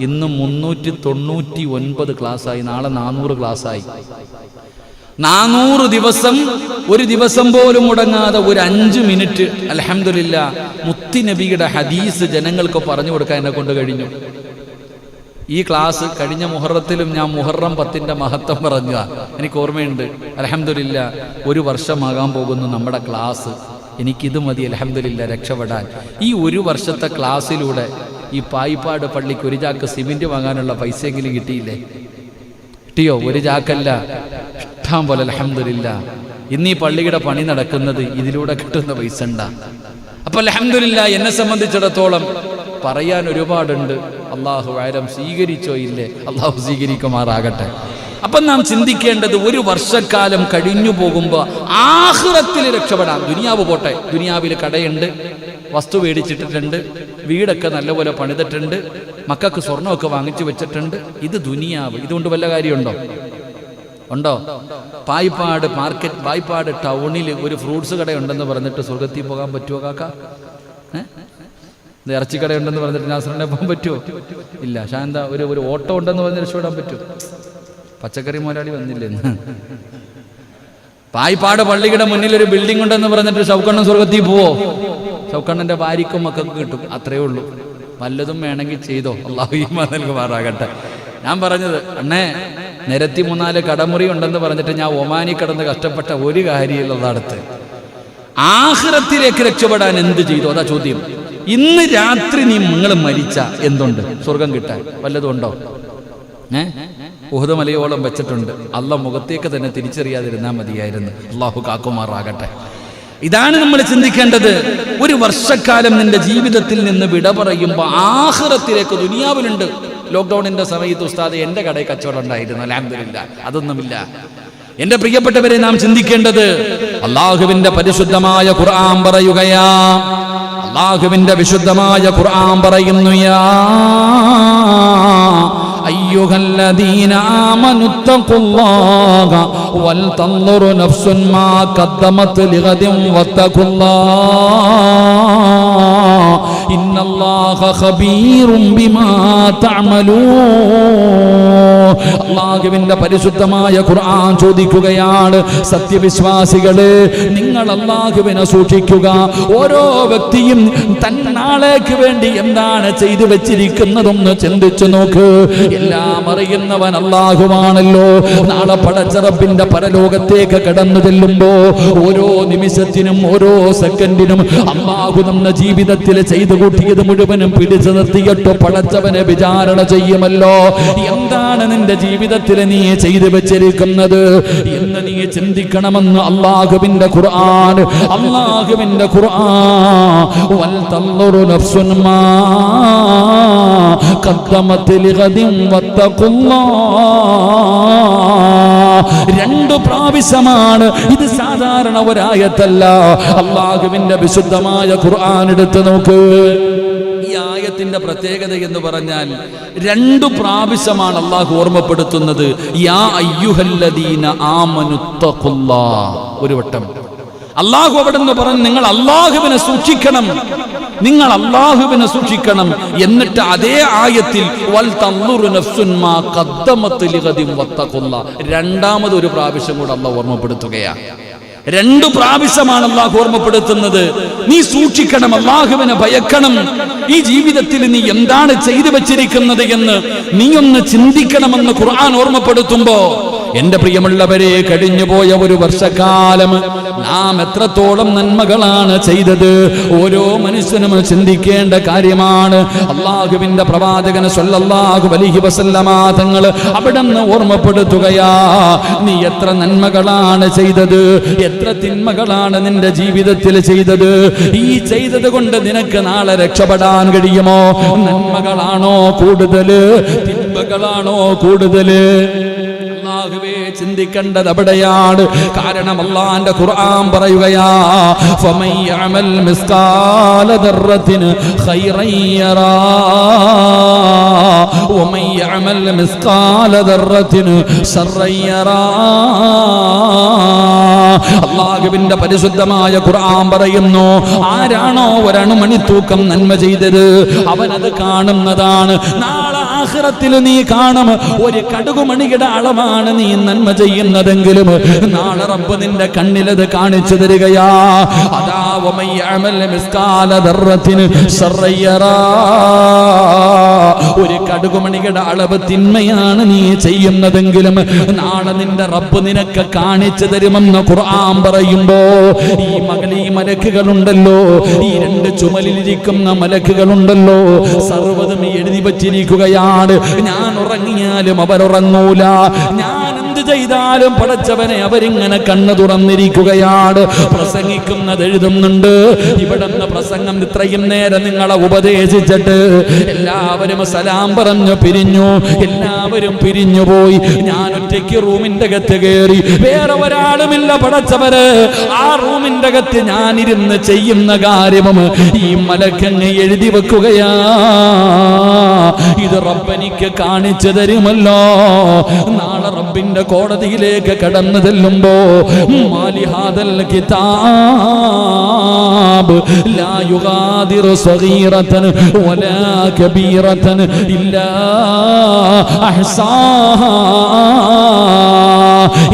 ഇന്ന് 399 ക്ലാസ്സായി. നാളെ 400 ക്ലാസ്സായി. 400 ദിവസം, ഒരു ദിവസം പോലും മുടങ്ങാതെ ഒരു 5 മിനിറ്റ് അൽഹംദുലില്ലാ മുത്തി നബിയുടെ ഹദീസ് ജനങ്ങൾക്ക് പറഞ്ഞു കൊടുക്കാൻ എന്നെ കൊണ്ട് കഴിഞ്ഞു. ഈ ക്ലാസ് കഴിഞ്ഞ മുഹറത്തിലും ഞാൻ മുഹറം 10ന്റെ മഹത്വം പറഞ്ഞ എനിക്ക് ഓർമ്മയുണ്ട്. അൽഹംദുലില്ലാ, ഒരു വർഷമാകാൻ പോകുന്നു നമ്മുടെ ക്ലാസ്. എനിക്കിത് മതി അൽഹംദുലില്ലാ രക്ഷപ്പെടാൻ. ഈ ഒരു വർഷത്തെ ക്ലാസ്സിലൂടെ ഈ പായിപ്പാട് പള്ളിക്ക് ഒരു ചാക്ക് സിമെന്റ് വാങ്ങാനുള്ള പൈസയെങ്കിലും കിട്ടിയില്ലേ? കിട്ടിയോ? ഒരു ചാക്കല്ല, ഇഷ്ടം പോലെ അൽഹംദുലില്ലാ. ഇന്ന് ഈ പള്ളിയുടെ പണി നടക്കുന്നത് ഇതിലൂടെ കിട്ടുന്ന പൈസ ഉണ്ടാ. അപ്പൊ അൽഹംദുലില്ലാ, എന്നെ സംബന്ധിച്ചിടത്തോളം പറയാൻ ഒരുപാടുണ്ട്. അള്ളാഹു ആരം സ്വീകരിച്ചോ ഇല്ലേ? അള്ളാഹു സ്വീകരിക്കുമാറാകട്ടെ. അപ്പം നാം ചിന്തിക്കേണ്ടത്, ഒരു വർഷക്കാലം കഴിഞ്ഞു പോകുമ്പോൾ ആഖിറത്തിൽ രക്ഷപ്പെടാം. ദുനിയാവ് പോട്ടെ, ദുനിയാവിൽ കടയുണ്ട്, വസ്തു മേടിച്ചിട്ടിട്ടുണ്ട്, വീടൊക്കെ നല്ലപോലെ പണിതിട്ടുണ്ട്, മക്കൾക്ക് സ്വർണ്ണമൊക്കെ വാങ്ങിച്ചു വെച്ചിട്ടുണ്ട്. ഇത് ദുനിയാവ്. ഇതുകൊണ്ട് വല്ല കാര്യമുണ്ടോ? ഉണ്ടോ? പായിപ്പാട് മാർക്കറ്റ്, പായിപ്പാട് ടൗണിൽ ഒരു ഫ്രൂട്ട്സ് കടയുണ്ടെന്ന് പറഞ്ഞിട്ട് സ്വർഗത്തിൽ പോകാൻ പറ്റുമോ കാക്ക? ഇറച്ചിക്കടയുണ്ടെന്ന് പറഞ്ഞിട്ട് നാസറിനെ പോകാൻ പറ്റുമോ? ഇല്ല. ശാന്ത ഒരു ഓട്ടോ ഉണ്ടെന്ന് പറഞ്ഞ് രക്ഷപ്പെടാൻ പറ്റുമോ? പച്ചക്കറി മുതലാളി വന്നില്ലെന്ന്. പായിപ്പാട് പള്ളിയുടെ മുന്നിൽ ഒരു ബിൽഡിംഗ് ഉണ്ടെന്ന് പറഞ്ഞിട്ട് ഷൗക്കണ്ണൻ സ്വർഗത്തിൽ പോവോ? ഷൗക്കണ്ണന്റെ ഭാര്യക്കും മക്കൾക്ക് കിട്ടും. അത്രയേ ഉള്ളൂ. വല്ലതും വേണമെങ്കിൽ ചെയ്തോ. അല്ലാഹു ഈമാൻ നൽകുമാറാകട്ടെ. ഞാൻ പറഞ്ഞത്, അണ്ണേ നിരത്തി 3-4 കടമുറി ഉണ്ടെന്ന് പറഞ്ഞിട്ട് ഞാൻ ഒമാനി കിടന്ന് കഷ്ടപ്പെട്ട ഒരു കാര്യമുള്ളത് അടുത്ത്. ആഖിറത്തിലേക്ക് രക്ഷപ്പെടാൻ എന്ത് ചെയ്തു? അതാ ചോദ്യം. ഇന്ന് രാത്രി നിങ്ങൾ മരിച്ച എന്തുണ്ട് സ്വർഗം കിട്ടാൻ? വല്ലതും ഉണ്ടോ? ഉഹദ് മലയോളം വെച്ചിട്ടുണ്ട്. അള്ളാഹ് മുഖത്തേക്ക് തന്നെ തിരിച്ചറിയാതിരുന്നാൽ മതിയായിരുന്നു. അള്ളാഹു കാക്കുമാറാകട്ടെ. ഇതാണ് നമ്മൾ ചിന്തിക്കേണ്ടത്. ഒരു വർഷക്കാലം നിന്റെ ജീവിതത്തിൽ നിന്ന് വിട പറയുമ്പോൾ ആഖിറത്തിലേക്ക്, ദുനിയാവിലുണ്ട് ലോക്ക്ഡൌണിന്റെ സമയത്ത് ഉസ്താദ് എൻ്റെ കടയിൽ കച്ചവടം ഉണ്ടായിരുന്നു, അൽഹംദുലില്ലാ. അതൊന്നുമില്ല. എന്റെ പ്രിയപ്പെട്ടവരെ, നാം ചിന്തിക്കേണ്ടത് അല്ലാഹുവിന്റെ പരിശുദ്ധമായ ഖുർആൻ പറയുകയാ. അല്ലാഹുവിന്റെ വിശുദ്ധമായ ഖുർആൻ പറയുന്നു, യാ അയ്യുഹല്ലദീന ആമനുത്തഖുല്ലാഹ വൽ തൻദുറു നഫ്സുൻ മാ ഖദ്ദമത് ലിഗദിൻ വത്തഖുല്ലാഹ ഇന്നല്ലാഹ ഖബീറും ബിമാ തഅമലൂൻ. അല്ലാഹുവിന്റെ പരിശുദ്ധമായ ഖുർആൻ ചോദിക്കുകയാണ്, സത്യവിശ്വാസികളെ, നിങ്ങൾ അല്ലാഹുവിനെ സൂക്ഷിക്കുക. ഓരോ വ്യക്തിയും തന്നാളേക്ക് വേണ്ടി എന്താണ് ചെയ്തു വെച്ചിരിക്കുന്നതെന്ന് ചിന്തിച്ചു നോക്ക്. എല്ലാം അറിയുന്നവൻ അല്ലാഹുവാണല്ലോ. നാളെ പടച്ച റബ്ബിന്റെ പരലോകത്തേക്ക് കടന്നു ചെല്ലുമ്പോ ഓരോ നിമിഷത്തിനും ഓരോ സെക്കൻഡിനും അല്ലാഹു നമ്മുടെ ജീവിതത്തിൽ ചെയ്തു കൂട്ടിയത് മുഴുവനും പിടിച്ചു നിർത്തിയിട്ട് പടച്ചവനെ വിചാരണ ചെയ്യുമല്ലോ. എന്താണ് നിന്റെ ജീവിതത്തിൽ നീ ചെയ്തു വെച്ചിരിക്കുന്നത് എന്ന് നീ ചിന്തിക്കണമെന്ന് അല്ലാഹുവിന്റെ ഖുർആൻ. അല്ലാഹുവിന്റെ ഖുർആൻ വൽ തൻദുറു നഫ്സുൻ മാ ഖദ്ദമത് ലിഗദിൻ വത്തഖുല്ലാഹ്. 2 പ്രാവശ്യമാണ് ഇത്. സാധാരണ ഒരായത്തല്ല. അല്ലാഹുവിന്റെ വിശുദ്ധമായ ഖുർആൻ എടുത്തു നോക്ക്. ഈ ആയത്തിന്റെ പ്രത്യേകത എന്ന് പറഞ്ഞാൽ 2 പ്രാവശ്യമാണ് അല്ലാഹു ഓർമ്മപ്പെടുത്തുന്നത്. യാ അയ്യുഹല്ലദീന ആമനുത്തഖുല്ലാഹ്. ഒരു വട്ടം അല്ലാഹു അവിടെ നിന്ന് പറഞ്ഞു, നിങ്ങൾ അല്ലാഹുവിനെ സൂക്ഷിക്കണം, നിങ്ങൾ അല്ലാഹുവിനെ സൂക്ഷിക്കണം. എന്നിട്ട് അതേ ആയത്തിൽ വൽ തൻദുറു നഫ്സുൻ മാ ഖദ്ദമത് ലിഗദിൻ വത്തഖുല്ലാഹ് രണ്ടാമത് ഒരു പ്രാവശ്യം കൂടെ അല്ലാഹു ഓർമ്മപ്പെടുത്തുകയാണ്. 2 പ്രാവശ്യമാണ് അല്ലാഹു ഓർമ്മപ്പെടുത്തുന്നത്. നീ സൂക്ഷിക്കണം, അല്ലാഹുവിനെ ഭയക്കണം. ഈ ജീവിതത്തിൽ നീ എന്താണ് ചെയ്തു വെച്ചിരിക്കുന്നത് എന്ന് നീ ഒന്ന് ചിന്തിക്കണമെന്ന് ഖുർആൻ ഓർമ്മപ്പെടുത്തുമ്പോ, എന്റെ പ്രിയമുള്ളവരെ, കഴിഞ്ഞുപോയ ഒരു വർഷക്കാലം നാം എത്രത്തോളം നന്മകളാണ് ചെയ്തത് ഓരോ മനുഷ്യനും ചിന്തിക്കേണ്ട കാര്യമാണ്. അല്ലാഹുവിന്റെ പ്രവാചകൻ സ്വല്ലല്ലാഹു അലൈഹി വസല്ലമ തങ്ങൾ അവിടുന്ന് ഓർമ്മപ്പെടുത്തുകയാ, നീ എത്ര നന്മകളാണ് ചെയ്തത്, എത്ര തിന്മകളാണ് നിന്റെ ജീവിതത്തിൽ ചെയ്തത്. ഈ ചെയ്തത് കൊണ്ട് നിനക്ക് നാളെ രക്ഷപ്പെടാൻ കഴിയുമോ? നന്മകളാണോ കൂടുതല്, തിന്മകളാണോ കൂടുതല്? അല്ലാഹുവേ, ചിന്തിക്കേണ്ടത് അവിടെയാണ്. കാരണം അല്ലാഹുവിന്റെ ഖുർആൻ പറയുകയാ, ഫമൻ യഅമൽ മിസ്കാല ദർറത്തിൻ ഖൈറൻ യറാ വമൻ യഅമൽ മിസ്കാല ദർറത്തിൻ ശർറൻ യറാ. അല്ലാഹുവിന്റെ പരിശുദ്ധമായ ഖുർആൻ പറയുന്നു, ആരാണോ ഒരണുമണി തൂക്കം നന്മ ചെയ്തത് അവനത് കാണുന്നതാണ്. നാളെ ആഖിറത്തിൽ നീ കാണും, ഒരു കടുകുമണിയുടെ അളവാണ് നീ നന്മ ചെയ്യുന്നതെങ്കിലും നാളെ റബ്ബ് നിന്റെ കണ്ണിലത് കാണിച്ചു തരികയാ. അതാ വമൻ യഅമൽ മിസ്കാല ദർറത്തിൻ ശർറൻ യറാ. ഒരു കടുകുമണിയുടെ അളവ് തിന്മയാണ് നീ ചെയ്യുന്നതെങ്കിലും നാളെ നിന്റെ റബ്ബ് നിനക്ക് കാണിച്ചു തരുമെന്ന് ഖുർആൻ പറയുമ്പോ, ഈ മലക്കുകളുണ്ടല്ലോ, ഈ 2 ചുമലിലിരിക്കുന്ന മലക്കുകളുണ്ടല്ലോ, സർവ്വതും എഴുതി വച്ചിരിക്കുകയാണ്. ഞാൻ ഉറങ്ങിയാലും അവരുറങ്ങൂല, ഞാൻ എന്ത് ചെയ്താലും പടച്ചവനെ അവരിങ്ങനെ കണ്ണു തുറന്നിരിക്കുകയാണ്. പ്രസംഗിക്കുന്നത് എഴുതുന്നുണ്ട്. ഇവിടുന്ന് പ്രസംഗം ഇത്രയും നേരം നിങ്ങളെ ഉപദേശിച്ചിട്ട് എല്ലാവരും സലാം പറഞ്ഞു പിരിഞ്ഞു, എല്ലാവരും പിരിഞ്ഞുപോയി. ഞാൻ ഒറ്റയ്ക്ക് റൂമിന്റെ അകത്ത് കയറി, വേറെ ഒരാളുമില്ല പടച്ചവര്. ആ റൂമിന്റെ അകത്ത് ഞാനിരുന്ന് ചെയ്യുന്ന കാര്യവും ഈ മലക്കങ്ങ് എഴുതി വെക്കുകയാ. ഇത് റബ്ബനിക്ക് കാണിച്ചു തരുമല്ലോ. നാളെ റബ്ബിന്റെ കോടതിയിലേക്ക് കടന്നു ചെല്ലുമ്പോ, മാലിഹാദൽ കിതാബ് ലാ യുഗാദിറു സഗീറതൻ വലാ കബീറതൻ ഇല്ലാ അഹ്സാഹാ.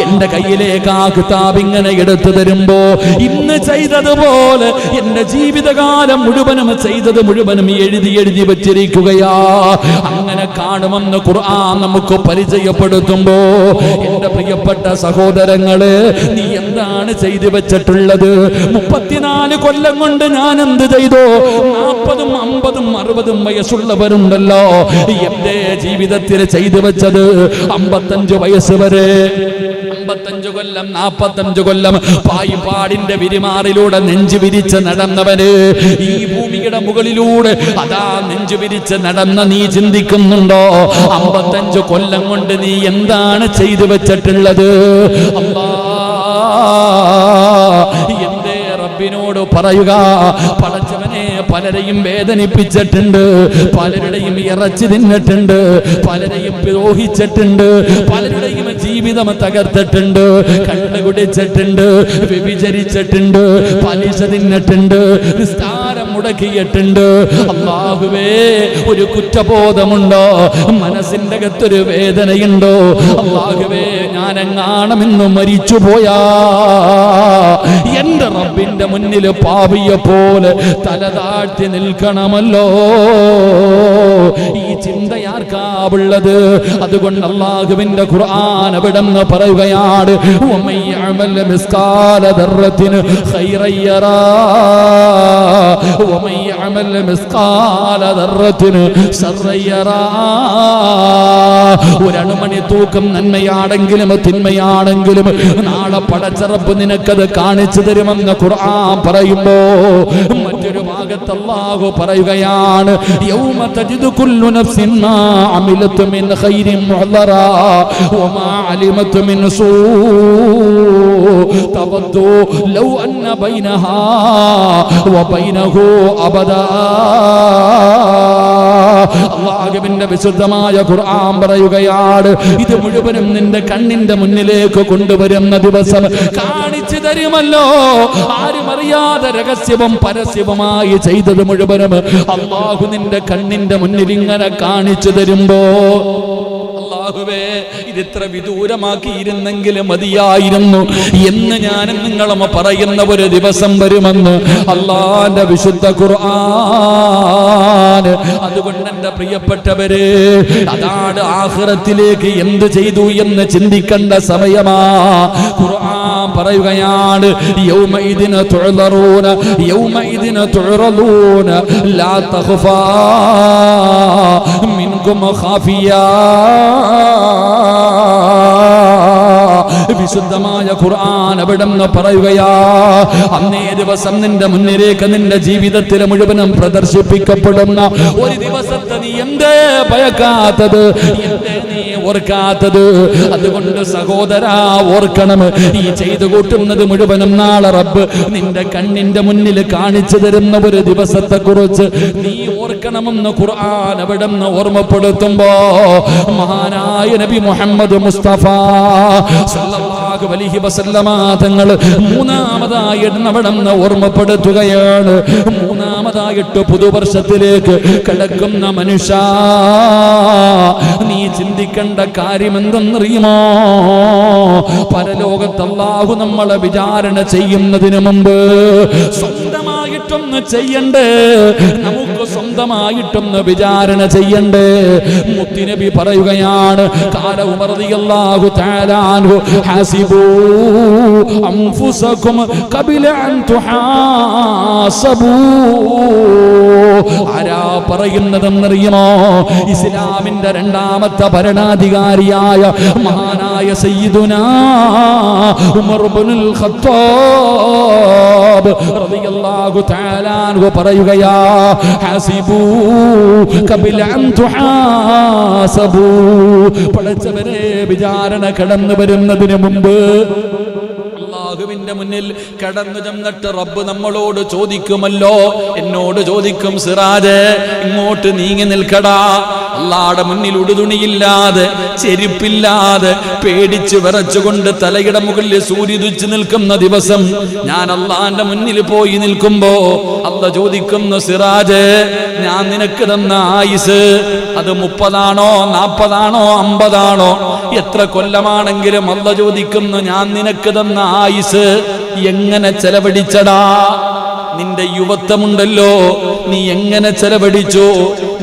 എന്റെ കയ്യിലേക്ക് ആ കിതാബ് ഇങ്ങനെ എടുത്തു തരുമ്പോ, ഇന്ന് ചെയ്തതുപോലെ എന്റെ ജീവിതകാലം മുഴുവനും ചെയ്തത് മുഴുവനും എഴുതി എഴുതി വെച്ചിരിക്കുകയാ. അങ്ങനെ കാണുമെന്ന് ഖുർആൻ നമുക്ക് പരിചയപ്പെടുത്തുമ്പോ, എന്റെ പ്രിയപ്പെട്ട സഹോദരങ്ങളെ, നീ എന്താണ് ചെയ്തു വെച്ചിട്ടുള്ളത്? 34 കൊല്ലം കൊണ്ട് ഞാൻ എന്ത് ചെയ്തു? 40, 50, 60 വയസ്സുള്ളവരുണ്ടല്ലോ. എന്റെ ജീവിതത്തിൽ ചെയ്തു വെച്ചത് 55 വയസ്സ് വരെ, 55 കൊല്ലം 45 കൊല്ലം പായിപ്പാടിന്റെ വിരിമാറിലൂടെ നെഞ്ചു വിരിച്ച് നടന്നവന് ഈ ഭൂമിയുടെ മുകളിലൂടെ അതാ നെഞ്ചു വിരിച്ച് നടന്ന നീ ചിന്തിക്കുന്നുണ്ടോ 55 കൊല്ലം കൊണ്ട് നീ എന്താണ് ചെയ്തു വെച്ചിട്ടുള്ളത്? എന്റെ റബ്ബിനോട് പറയുക, പടച്ചവനെ പലരെയും വേദനിപ്പിച്ചിട്ടുണ്ട്, പലരുടെയും ഇറച്ചി തിന്നിട്ടുണ്ട്, പലരെയും ദ്രോഹിച്ചിട്ടുണ്ട്, പലരുടെയും ജീവിതം തകർത്തിട്ടുണ്ട്, കള്ള് കുടിച്ചിട്ടുണ്ട്, വ്യഭിചരിച്ചിട്ടുണ്ട്, പലിശ തിന്നിട്ടുണ്ട്, നിസ്കാരം മുടക്കിയിട്ടുണ്ട്. അല്ലാഹുവേ, ഒരു കുറ്റബോധമുണ്ടോ? മനസ്സിന്റെ അകത്തൊരു വേദനയുണ്ടോ? അല്ലാഹുവേ, ഞാനെങ്ങാണമെന്ന് മരിച്ചുപോയാ എന്റെ റബ്ബിന്റെ മുന്നിൽ പാപിയെ പോലെ തല താഴ്ത്തി നിൽക്കണമല്ലോ. ഈ ചിന്തയാർക്കാവുള്ളത്? അതുകൊണ്ട് അല്ലാഹുവിന്റെ ഖുർആൻ അവിടെന്ന് പറയുകയാണ്, വമൻ യഅമൽ മിസ്കാല ദർറത്തിൻ ഖൈറൻ യറാ വമൻ യഅമൽ മിസ്കാല ദർറത്തിൻ ശർറൻ യറാ. ഒരണുമണി തൂക്കം നന്മയാണെങ്കിലും തിന്മയാണെങ്കിലും നാളെ പടച്ചറപ്പ് നിനക്കത് കാണിച്ചു തരുമെന്ന് ഖുർആൻ പറയുമ്പോ മറ്റൊരു ഭാഗത്ത് അല്ലാഹു പറയുകയാണ്, യൗമ തജിദു കുല്ലു നഫ്സിൻ മാ അമിലത് മിൻ ഖൈരിൻ മുഹ്ദറാ വമാ അലിമത് മിൻ സൂ തവദ്ദു ലൗ അന്ന ബൈനഹാ വബൈനഹു അബദാ. അല്ലാഹുവിന്റെ വിശുദ്ധമായ ഖുർആൻ പറയുകയാണ്, ഇത് മുഴുവനും നിന്റെ കണ്ണിന്റെ മുന്നിലേക്ക് കൊണ്ടുവരുന്ന ദിവസം കാണിച്ചു തരുമല്ലോ. ആരും അറിയാതെ രഹസ്യവും പരസ്യവുമായി ചെയ്തത് മുഴുവനും അല്ലാഹു നിന്റെ കണ്ണിന്റെ മുന്നിൽ ഇങ്ങനെ കാണിച്ചു തരുമ്പോ, അല്ലാഹുവേ, ഇതിത്ര വിദൂരമാക്കിയിരുന്നെങ്കിൽ മതിയായിരുന്നു എന്ന് ഞാനും നിങ്ങളും പറയുന്ന ഒരു ദിവസം വരുമെന്ന് അല്ലാഹുവിന്റെ വിശുദ്ധ ഖുർആൻ. അതുകൊണ്ട് എന്റെ പ്രിയപ്പെട്ടവരെ, അതാണ് ആഖിറത്തിലേക്ക് എന്ത് ചെയ്തു എന്ന് ചിന്തിക്കേണ്ട സമയമാ. ഖുർആൻ പറയുകയാണ്, യൗമഇദിന തുഅ്റൂന യൗമഇദിന തുഅ്റദൂന ലാ തഖഫാ മിൻകും ഖാഫിയാ. വിശുദ്ധമായ ഖുർആൻ അവിടെന്ന് പറയുകയാ, അന്നേ ദിവസം നിന്റെ മുന്നിലേക്ക് നിന്റെ ജീവിതത്തിൽ മുഴുവനും പ്രദർശിപ്പിക്കപ്പെടുന്ന ഒരു ദിവസത്തെ നീ എന്തേ ഭയക്കാത്തത്? എന്തേ നീ ഓർക്കാത്തത്? അതുകൊണ്ട് സഹോദരാ, ഓർക്കണം, ഈ ചെയ്തു കൂട്ടുന്നത് മുഴുവനും നാളെ റബ്ബ് നിന്റെ കണ്ണിന്റെ മുന്നിൽ കാണിച്ചു തരുന്ന ഒരു ദിവസത്തെ കുറിച്ച് നീ ഓർക്കണമെന്ന് ഖുർആൻ അവിടെന്ന് ഓർമ്മപ്പെടുത്തുമ്പോ മഹാനായ നബി മുഹമ്മദ് മുസ്തഫ സല്ലല്ലാഹു അലൈഹി വസല്ലമ തങ്ങൾ മൂന്നാമതായി അവിടെന്ന് ഓർമ്മപ്പെടുത്തുകയാണ്. മൂന്നാമതായിട്ട് പുതുവർഷത്തിലേക്ക് കടക്കുന്ന മനുഷ്യ, നീ ചിന്തിക്കേണ്ട കാര്യം എന്തെന്നറിയുമോ? പരലോകത്ത് അല്ലാഹു നമ്മളെ വിചാരണ ചെയ്യുന്നതിന് മുമ്പ് സ്വന്തമായിട്ടൊന്ന് ചെയ്യണ്ടേ, നമുക്ക് സ്വന്തമായിട്ടൊന്ന് വിചാരണ ചെയ്യണ്ടേ. മുത്തുനബി പറയുകയാണ്, ഖാല ഉമർ റളിയല്ലാഹു തആല അൻഹു, ഹാസിബൂ അൻഫുസകും ഖബല അൻ തുഹാസബൂ. ആരാ പറയുന്നതെന്നറിയുമോ? ഇസ്ലാമിന്റെ രണ്ടാമത്തെ ഭരണാധികാരിയായ മഹാനായ സയ്യിദുനാ ഉമർ ഇബ്നുൽ ഖത്താബ് റളിയല്ലാഹു തആല അൻഹു പറയുകയാ, ഹാസിബൂ ഖബല അൻ തുഹാസബൂ. പടച്ചവനെ, വിചാരണ കടന്നു വരുന്നതിന് മുമ്പ് അല്ലാഹുവിന്റെ മുന്നിൽ കടന്നു ചെന്നിട്ട് റബ്ബ് നമ്മളോട് ചോദിക്കുമല്ലോ, എന്നോട് ചോദിക്കും, സിറാജ് ഇങ്ങോട്ട് നീങ്ങി നിൽക്കടാ. അല്ലാഹുടെ മുന്നിൽ ഉടുതുണിയില്ലാതെ ചെരുപ്പില്ലാതെ പേടിച്ച് വിറച്ചുകൊണ്ട് തലയുടെ മുകളിൽ സൂര്യനുദിച്ച് നിൽക്കുന്ന ദിവസം ഞാൻ അല്ലാഹുവിന്റെ മുന്നിൽ പോയി നിൽക്കുമ്പോ അല്ലാഹു ചോദിക്കുന്നു, സിറാജ്, ഞാൻ നിനക്ക് തന്ന ആയുസ് അത് 30 40 50 എത്ര കൊല്ലമാണെങ്കിലും അല്ലാഹു ചോദിക്കുന്നു, ഞാൻ നിനക്ക് തന്ന ആയുസ് എങ്ങനെ ചെലവഴിച്ചടാ? നിന്റെ യുവത്വമുണ്ടല്ലോ, നീ എങ്ങനെ ചെലവഴിച്ചു?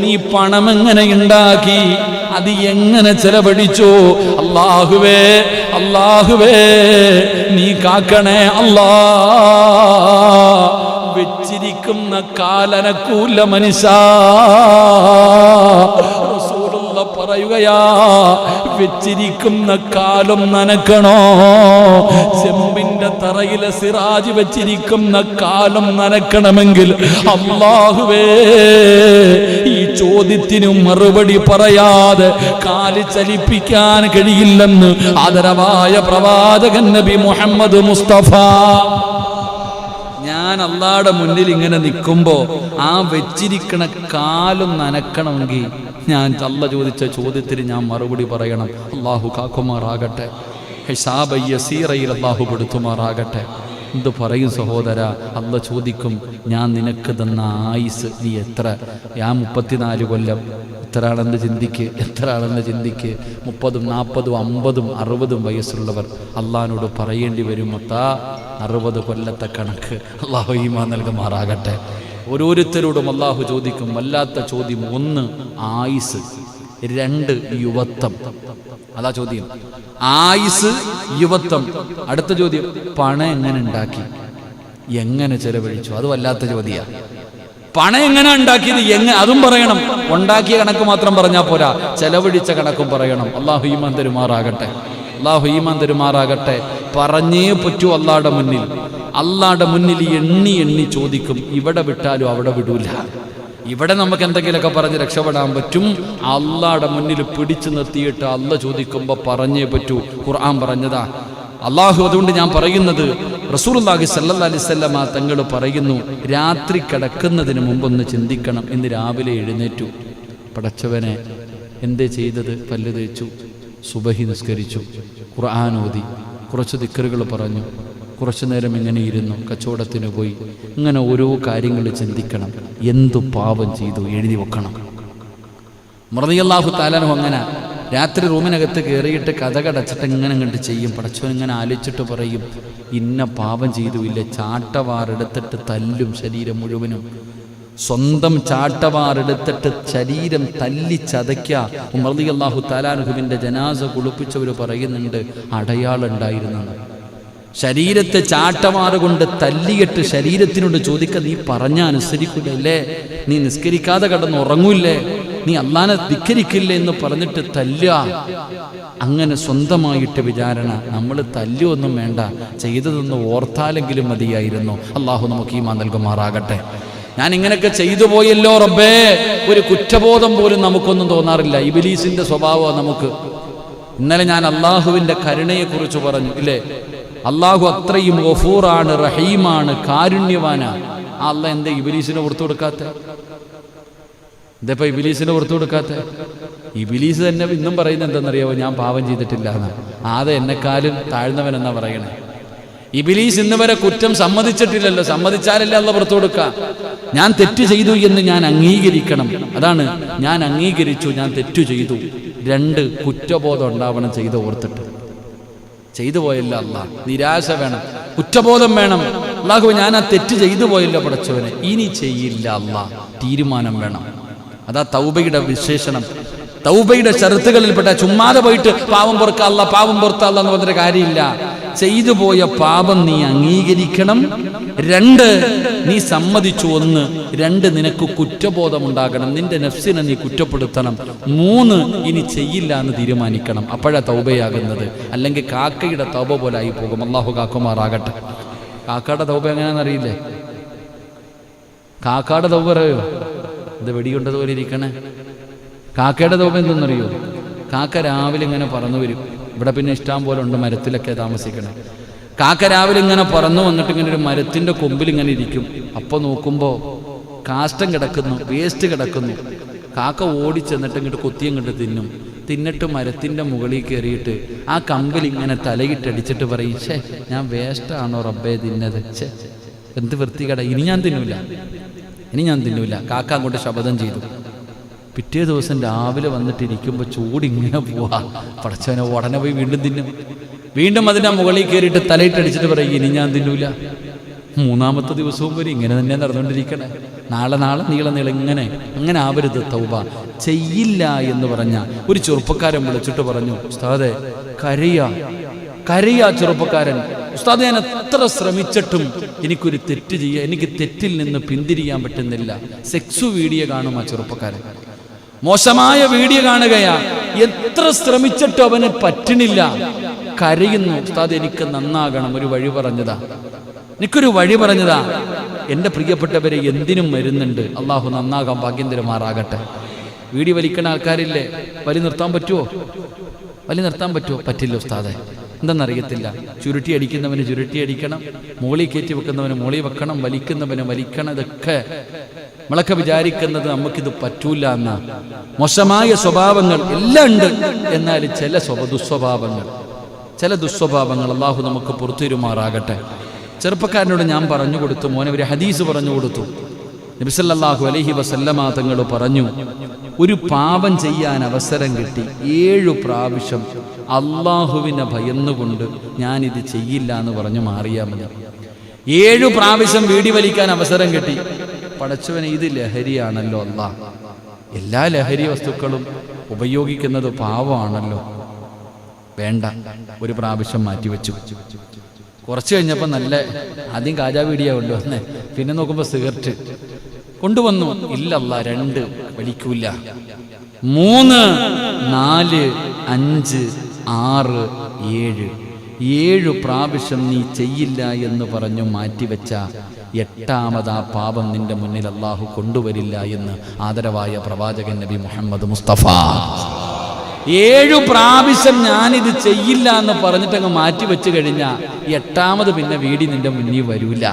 നീ പണം എങ്ങനെ ഉണ്ടാക്കി? അത് എങ്ങനെ ചെലവഴിച്ചു? അല്ലാഹുവേ അല്ലാഹുവേ നീ കാക്കണേ അല്ലാ. വെച്ചിരിക്കുന്ന കാലനക്കൂല മനുഷ്യ. റസൂലുള്ള പറയുകയാ, വെച്ചിരിക്കുന്ന കാലം നനക്കണോ? ചെമ്പിന്റെ തറയിലെ സിറാജ് വെച്ചിരിക്കുന്ന കാലം നനക്കണമെങ്കിൽ അല്ലാഹുവേ ഈ ചോദ്യത്തിനു മറുപടി പറയാതെ കാല് ചലിപ്പിക്കാൻ കഴിയില്ലെന്ന് ആദരവായ പ്രവാചകൻ നബി മുഹമ്മദ് മുസ്തഫ. ഞാൻ അള്ളാഹുടെ മുന്നിൽ ഇങ്ങനെ നിൽക്കുമ്പോ ആ വെച്ചിരിക്കണ കാലം നനക്കണമെങ്കിൽ ഞാൻ അള്ള ചോദിച്ച ചോദ്യത്തിന് ഞാൻ മറുപടി പറയണം. അള്ളാഹു കാക്കുമാറാകട്ടെ, ഹിസാബ് യസീറയിൽ അള്ളാഹു പെടുത്തുമാറാകട്ടെ. എന്ത് പറയും സഹോദര? അള്ള ചോദിക്കും, ഞാൻ നിനക്ക് തന്ന ആയുസ് നീ എത്ര? ഞാൻ 34 കൊല്ലം. എത്ര ആളെന്ന് ചിന്തിക്ക്, എത്ര ആളെന്ന് ചിന്തിക്ക്. 30, 40, 50, 60 വയസ്സുള്ളവർ അള്ളാഹിനോട് പറയേണ്ടി വരും, 60 കൊല്ലത്തെ കണക്ക്. അള്ളാഹു ഈമാൻ നൽകുമാറാകട്ടെ. ഓരോരുത്തരോടും അള്ളാഹു ചോദിക്കും വല്ലാത്ത ചോദ്യം. 1 ആയുസ്, 2 യുവത്വം. അതാ ചോദ്യം. ആയുസ്, യുവത്വം. അടുത്ത ചോദ്യം, പണം എങ്ങനെ ഉണ്ടാക്കി, എങ്ങനെ ചെലവഴിച്ചു? അത് വല്ലാത്ത ചോദ്യമാണ്. പണം എങ്ങനെ ഉണ്ടാക്കിയത് അതും പറയണം. ഉണ്ടാക്കിയ കണക്ക് മാത്രം പറഞ്ഞാൽ പോരാ, ചെലവഴിച്ച കണക്കും പറയണം. അള്ളാഹു ഈമാൻ തരുമാറാകട്ടെ, അള്ളാഹു ഈമാൻ തരുമാറാകട്ടെ. പറഞ്ഞേ പറ്റൂ അള്ളാഹുടെ മുന്നിൽ. അള്ളാഹുടെ മുന്നിൽ എണ്ണി എണ്ണി ചോദിക്കും. ഇവിടെ വിട്ടാലും അവിടെ വിടൂല. ഇവിടെ നമുക്ക് എന്തെങ്കിലുമൊക്കെ പറഞ്ഞ് രക്ഷപ്പെടാൻ പറ്റും. അള്ളാഹുടെ മുന്നിൽ പിടിച്ചു നിർത്തിയിട്ട് അള്ള ചോദിക്കുമ്പോൾ പറഞ്ഞേ പറ്റൂ. ഖുർആൻ പറഞ്ഞതാ അള്ളാഹു. അതുകൊണ്ട് ഞാൻ പറയുന്നത്, റസൂലുള്ളാഹി സ്വല്ലല്ലാഹി അലൈഹി വസല്ലമ തങ്ങൾ പറയുന്നു, രാത്രി കിടക്കുന്നതിന് മുമ്പൊന്ന് ചിന്തിക്കണം. ഇന്ന് രാവിലെ എഴുന്നേറ്റു, പടച്ചവനെ എന്തേ ചെയ്തത്? പല്ല് തേച്ചു, സുബഹി നിസ്കരിച്ചു, ഖുർആൻ ഓതി, കുറച്ച് ദിക്റുകൾ പറഞ്ഞു, കുറച്ചു നേരം ഇങ്ങനെ ഇരുന്നു, കച്ചവടത്തിന് പോയി. ഇങ്ങനെ ഓരോ കാര്യങ്ങൾ ചിന്തിക്കണം. എന്തു പാപം ചെയ്തു എഴുതി വെക്കണം. റളിയല്ലാഹു തആല അൻഹു അങ്ങനെ രാത്രി റൂമിനകത്ത് കയറിയിട്ട് കഥകടച്ചിട്ട് ഇങ്ങനെ കണ്ട് ചെയ്യും. പടച്ചവൻ ഇങ്ങനെ ആലോചിച്ചിട്ട് പറയും, ഇന്ന പാപം ചെയ്തു ഇല്ല. ചാട്ടവാറെടുത്തിട്ട് തല്ലും ശരീരം മുഴുവനും. സ്വന്തം ചാട്ടവാറെടുത്തിട്ട് ശരീരം തല്ലി ചതയ്ക്കുക. റളിയല്ലാഹു തആല അൻഹുവിൻ്റെ ജനാസ കുളിപ്പിച്ചവർ പറയുന്നുണ്ട്, അടയാളം ഉണ്ടായിരുന്നെന്ന്. ശരീരത്തെ ചാട്ടമാറ് കൊണ്ട് തല്ലിയിട്ട് ശരീരത്തിനോട് ചോദിക്കുക, നീ പറഞ്ഞാൽ അനുസരിക്കില്ലേ? നീ നിസ്കരിക്കാതെ കിടന്ന് ഉറങ്ങൂല്ലേ? നീ അള്ളാനെ ധിക്കരിക്കില്ലേ എന്ന് പറഞ്ഞിട്ട് തല്ലുക. അങ്ങനെ സ്വന്തമായിട്ട് വിചാരണ. നമ്മൾ തല്ലുവൊന്നും വേണ്ട, ചെയ്തതൊന്ന് ഓർത്താലെങ്കിലും മതിയായിരുന്നു. അള്ളാഹു നമുക്ക് ഈമാൻ നൽകുമാറാകട്ടെ. ഞാൻ ഇങ്ങനെയൊക്കെ ചെയ്തു പോയല്ലോ റബ്ബേ, ഒരു കുറ്റബോധം പോലും നമുക്കൊന്നും തോന്നാറില്ല. ഇബ്ലീസിന്റെ സ്വഭാവമാണ് നമുക്ക്. ഇന്നലെ ഞാൻ അള്ളാഹുവിൻ്റെ കരുണയെക്കുറിച്ച് പറഞ്ഞു ഇല്ലേ? അള്ളാഹു അത്രയും ഗഫൂറാണ്, റഹീമാണ്, കാരുണ്യവാനാണ്. ആ അള്ള എന്താ ഇബ്ലീസിനെ പുറത്തു കൊടുക്കാത്ത? എന്താ ഇബ്ലീസിനെ പുറത്തു കൊടുക്കാത്ത? ഇബ്ലീസ് തന്നെ ഇന്നും പറയുന്നത് എന്താണെന്നറിയാമോ? ഞാൻ പാപം ചെയ്തിട്ടില്ല എന്നാണ്. ആദ്യം എന്നെക്കാളും താഴ്ന്നവൻ എന്നാ പറയണേ. ഇബ്ലീസ് ഇന്ന് വരെ കുറ്റം സമ്മതിച്ചിട്ടില്ലല്ലോ. സമ്മതിച്ചാലല്ലേ അള്ള പുറത്തു കൊടുക്കുക. ഞാൻ തെറ്റ് ചെയ്തു എന്ന് ഞാൻ അംഗീകരിക്കണം. അതാണ്, ഞാൻ അംഗീകരിച്ചു, ഞാൻ തെറ്റു ചെയ്തു. 2 കുറ്റബോധം ഉണ്ടാവണം. ചെയ്ത് ഓർത്തിട്ട് ചെയ്തു പോയല്ലോ അല്ല, നിരാശ വേണം, കുറ്റബോധം വേണം. അല്ലാഹു ഞാൻ ആ തെറ്റ് ചെയ്തു പോയല്ലോ പടച്ചവനെ, ഇനി ചെയ്യില്ല അല്ല, തീരുമാനം വേണം. അതാ തൗബയുടെ വിശേഷണം. തൗബയുടെ ഷർത്തുകളിൽപ്പെട്ട ചുമ്മാതെ പോയിട്ട് പാവം പൊറുക്കല്ല, പാവം പൊറുത്തല്ല എന്ന് പറഞ്ഞൊരു കാര്യമില്ല. ചെയ്തു പോയ പാപം നീ അംഗീകരിക്കണം. 2 നീ സമ്മതിച്ചു. 1 2 നിനക്ക് കുറ്റബോധം ഉണ്ടാകണം. നിന്റെ നഫ്സിനെ നീ കുറ്റപ്പെടുത്തണം. 3 ഇനി ചെയ്യില്ല എന്ന് തീരുമാനിക്കണം. അപ്പോഴാ തൗബയാകുന്നത്. അല്ലെങ്കിൽ കാക്കയുടെ തൗബ പോലെ ആയി പോകും. അല്ലാഹു കാക്കുമാറാകട്ടെ. കാക്കയുടെ തൗബ എങ്ങനെയാണെന്ന് അറിയില്ലേ? കാക്കയുടെ തൗബ അറിയോ? ഇത് വെടിയുണ്ടതുപോലെ ഇരിക്കണേ. കാക്കയുടെ തൗബ എന്തെന്നറിയോ? കാക്ക രാവിലെ ഇങ്ങനെ പറന്നു വരും. ഇവിടെ പിന്നെ ഇഷ്ടം പോലെ ഉണ്ട്, മരത്തിലൊക്കെ താമസിക്കണം. കാക്ക രാവിലെ ഇങ്ങനെ പറന്നു വന്നിട്ട് ഇങ്ങനെ ഒരു മരത്തിൻ്റെ കൊമ്പിൽ ഇങ്ങനെ ഇരിക്കും. അപ്പോൾ നോക്കുമ്പോൾ കാഷ്ടം കിടക്കുന്നു, വേസ്റ്റ് കിടക്കുന്നു. കാക്ക ഓടിച്ചെന്നിട്ട് ഇങ്ങോട്ട് കൊത്തിയും കണ്ട് തിന്നിട്ട് മരത്തിൻ്റെ മുകളിൽ കയറിയിട്ട് ആ കമ്പിൽ ഇങ്ങനെ തലയിട്ടടിച്ചിട്ട് പറയും, ഛേ ഞാൻ വേസ്റ്റാണോ റബ്ബേ തിന്നത്, ഛേ എന്ത് വൃത്തികേട, ഇനി ഞാൻ തിന്നൂല. കാക്ക അങ്ങോട്ട് ശപഥം ചെയ്തു. പിറ്റേ ദിവസം രാവിലെ വന്നിട്ടിരിക്കുമ്പോൾ ചൂടിങ്ങനെ പോവാ. പടച്ചവനെ ഉടനെ പോയി വീണ്ടും തിന്നും. വീണ്ടും അതിൻ്റെ മുകളിൽ കയറിയിട്ട് തലയിട്ടടിച്ചിട്ട് പറയും, ഇനി ഞാൻ തിന്നൂല. മൂന്നാമത്തെ ദിവസവും വരെ ഇങ്ങനെ തന്നെ നടന്നുകൊണ്ടിരിക്കണേ. നാളെ നീളെ അങ്ങനെ ആവരുത്. തൗബ ചെയ്യില്ല എന്ന് പറഞ്ഞ ഒരു ചെറുപ്പക്കാരൻ വിളിച്ചിട്ട് പറഞ്ഞു, ഉസ്താദെ കരയാ ചെറുപ്പക്കാരൻ. ഉസ്താദെ, ഞാൻ എത്ര ശ്രമിച്ചിട്ടും എനിക്കൊരു തെറ്റ് ചെയ്യാൻ, എനിക്ക് തെറ്റിൽ നിന്ന് പിന്തിരിയാൻ പറ്റുന്നില്ല. സെക്സ് വീഡിയോ കാണും ആ ചെറുപ്പക്കാരൻ, മോശമായ വീഡിയോ കാണുകയാ. എത്ര ശ്രമിച്ചിട്ടും അവന് പറ്റണില്ല, കരയുന്നു. ഉസ്താദ്, എനിക്ക് നന്നാകണം, ഒരു വഴി പറഞ്ഞതാ, എനിക്കൊരു വഴി പറഞ്ഞതാ. എൻ്റെ പ്രിയപ്പെട്ടവരെ, എന്തിനും മരുന്നുണ്ട്. അള്ളാഹു നന്നാകാൻ ഭാഗ്യം തരുമാറാകട്ടെ. വീഡിയോ വലിക്കണ ആൾക്കാരില്ലേ, വലി നിർത്താൻ പറ്റുമോ? പറ്റില്ല ഉസ്താദെ. എന്തെന്നറിയത്തില്ല. ചുരുട്ടി അടിക്കുന്നവന് ചുരുട്ടി അടിക്കണം, മോളി കയറ്റി വെക്കുന്നവന് മോളി വെക്കണം, വലിക്കുന്നവന് വലിക്കണം. ഇതൊക്കെ നമ്മളൊക്കെ വിചാരിക്കുന്നത് നമുക്കിത് പറ്റൂല എന്നാ. മോശമായ സ്വഭാവങ്ങൾ എല്ലാം ഉണ്ട്, എന്നാൽ ചില ദുസ്വഭാവങ്ങൾ അള്ളാഹു നമുക്ക് പുറത്തുവരുമാറാകട്ടെ. ചെറുപ്പക്കാരനോട് ഞാൻ പറഞ്ഞു കൊടുത്തു, മോനെ ഒരു ഹദീസ് പറഞ്ഞു കൊടുത്തു. നബി സല്ലല്ലാഹു അലൈഹി വസല്ലമ തങ്ങൾ പറഞ്ഞു, ഒരു പാപം ചെയ്യാൻ അവസരം കിട്ടി 7 പ്രാവശ്യം അള്ളാഹുവിനെ ഭയന്നുകൊണ്ട് ഞാനിത് ചെയ്യില്ല എന്ന് പറഞ്ഞു മാറിയാൽ മതി. 7 പ്രാവശ്യം വീടി വലിക്കാൻ അവസരം കിട്ടി. പടച്ചവനെ, ഇത് ലഹരിയാണല്ലോ അല്ലാഹ്. എല്ലാ ലഹരി വസ്തുക്കളും ഉപയോഗിക്കുന്നത് പാവമാണല്ലോ, വേണ്ട. ഒരു പ്രാവശ്യം മാറ്റിവെച്ചു. കുറച്ച് കഴിഞ്ഞപ്പോൾ നല്ല, ആദ്യം കാജാ വീഡിയോ കൊണ്ടുവന്നേ, പിന്നെ നോക്കുമ്പോൾ സിഗരറ്റ് കൊണ്ടുവന്നു. ഇല്ലല്ലാ, 2 വലിക്കൂല. 3, 4, 5, 6, 7 പ്രാവശ്യം നീ ചെയ്യില്ല എന്ന് പറഞ്ഞു മാറ്റിവെച്ച 8ാമത് ആ പാപം നിന്റെ മുന്നിൽ അള്ളാഹു കൊണ്ടുവരില്ല എന്ന് ആദരവായ പ്രവാചകൻ നബി മുഹമ്മദ് മുസ്തഫ. 7 പ്രാവശ്യം ഞാനിത് ചെയ്യില്ല എന്ന് പറഞ്ഞിട്ടങ്ങ് മാറ്റിവെച്ച് കഴിഞ്ഞാൽ 8ാമത് പിന്നെ വീടി നിന്റെ മുന്നിൽ വരൂല.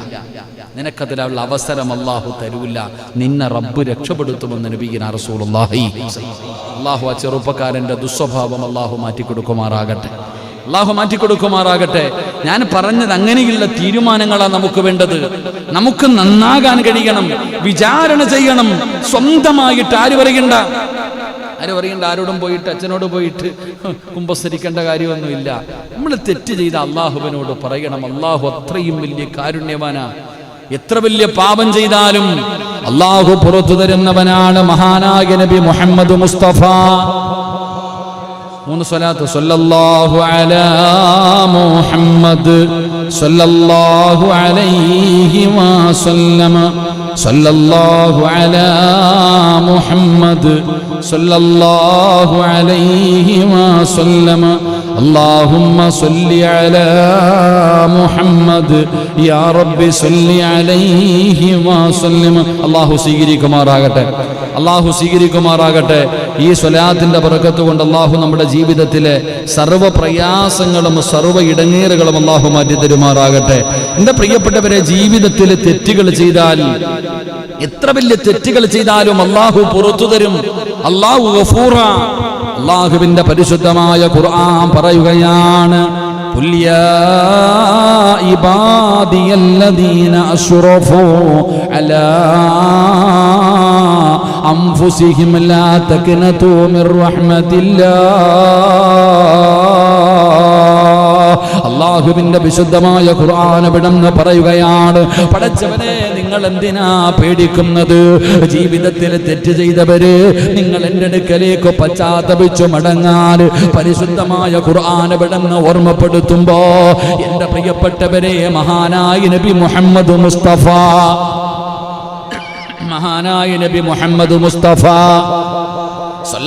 നിനക്കതിലുള്ള അവസരം അള്ളാഹു തരൂല. നിന്നെ റബ്ബ് രക്ഷപ്പെടുത്തുമെന്ന് നബിയിന റസൂലുള്ളാഹി. അള്ളാഹു ആ ചെറുപ്പക്കാരൻ്റെ ദുസ്വഭാവം അള്ളാഹു മാറ്റിക്കൊടുക്കുമാറാകട്ടെ. ഞാൻ പറഞ്ഞത് അങ്ങനെയുള്ള തീരുമാനങ്ങളാണ് നമുക്ക് വേണ്ടത്. നമുക്ക് നന്നാകാൻ കഴിയണം, വിചാരണ ചെയ്യണം. സ്വന്തമായിട്ട് ആര് പറയണ്ട, ആരോടും പോയിട്ട്, അച്ഛനോട് പോയിട്ട് കുമ്പസരിക്കേണ്ട കാര്യമൊന്നുമില്ല. നമ്മൾ തെറ്റ് ചെയ്ത അള്ളാഹുവിനോട് പറയണം. അള്ളാഹു അത്രയും വലിയ കാരുണ്യവാനാ. എത്ര വലിയ പാപം ചെയ്താലും അള്ളാഹു പുറത്തു തരുന്നവനാണ്. മഹാനായ നബി മുഹമ്മദ് മുസ്തഫ 3 സ്വലാത്ത്. സല്ലല്ലാഹു അലാ മുഹമ്മദ് സല്ലല്ലാഹു അലൈഹി വസല്ലമ. സല്ലല്ലാഹു അലാ മുഹമ്മദ് സല്ലല്ലാഹു അലൈഹി വസല്ലമ. اللهم صل على محمد يا رب صل عليه وسلم. അല്ലാഹു സ്വീകരിക്കുമാറാകട്ടെ. ഈ സ്വലാത്തിന്റെ ബറക്കത്ത് കൊണ്ട് അല്ലാഹു നമ്മുടെ ജീവിതത്തിലെ സർവ്വ പ്രയാസങ്ങളും സർവ്വ ഇടങ്ങേറുകളും അല്ലാഹു മാറ്റി തരുമാറാകട്ടെ. എൻ്റെ പ്രിയപ്പെട്ടവരെ, ജീവിതത്തിൽ തെറ്റുകൾ ചെയ്താൽ, എത്ര വലിയ തെറ്റുകൾ ചെയ്താലും അല്ലാഹു പുറത്തു തരും. അല്ലാഹു ഗഫൂറ. അല്ലാഹുവിന്റെ പരിശുദ്ധമായ ഖുർആൻ പറയുകയാണ്, ഖുൽ യാ ഇബാദിയല്ലദീന അശ്റഫൂ അലാ അൻഫുസിഹിം ലാ തഖ്നതൂ മിർ റഹ്മത്തില്ലാഹ്. അല്ലാഹുവിന്റെ വിശുദ്ധമായ ഖുർആൻ ഇവിടുന്ന് പറയുകയാണ്, പടച്ചവനെ, നിങ്ങൾ എന്തിനാ പേടിക്കുന്നത്? ജീവിതത്തിൽ തെറ്റ് ചെയ്തവര് നിങ്ങൾ എൻ്റെ അടുക്കലേക്ക് പശ്ചാത്തപിച്ചു മടങ്ങാൻ പരിശുദ്ധമായ ഖുർആൻ ഇവിടുന്ന് ഓർമ്മപ്പെടുത്തുമ്പോ, എൻ്റെ പ്രിയപ്പെട്ടവരെ, മഹാനായ നബി മുഹമ്മദ് മുസ്തഫ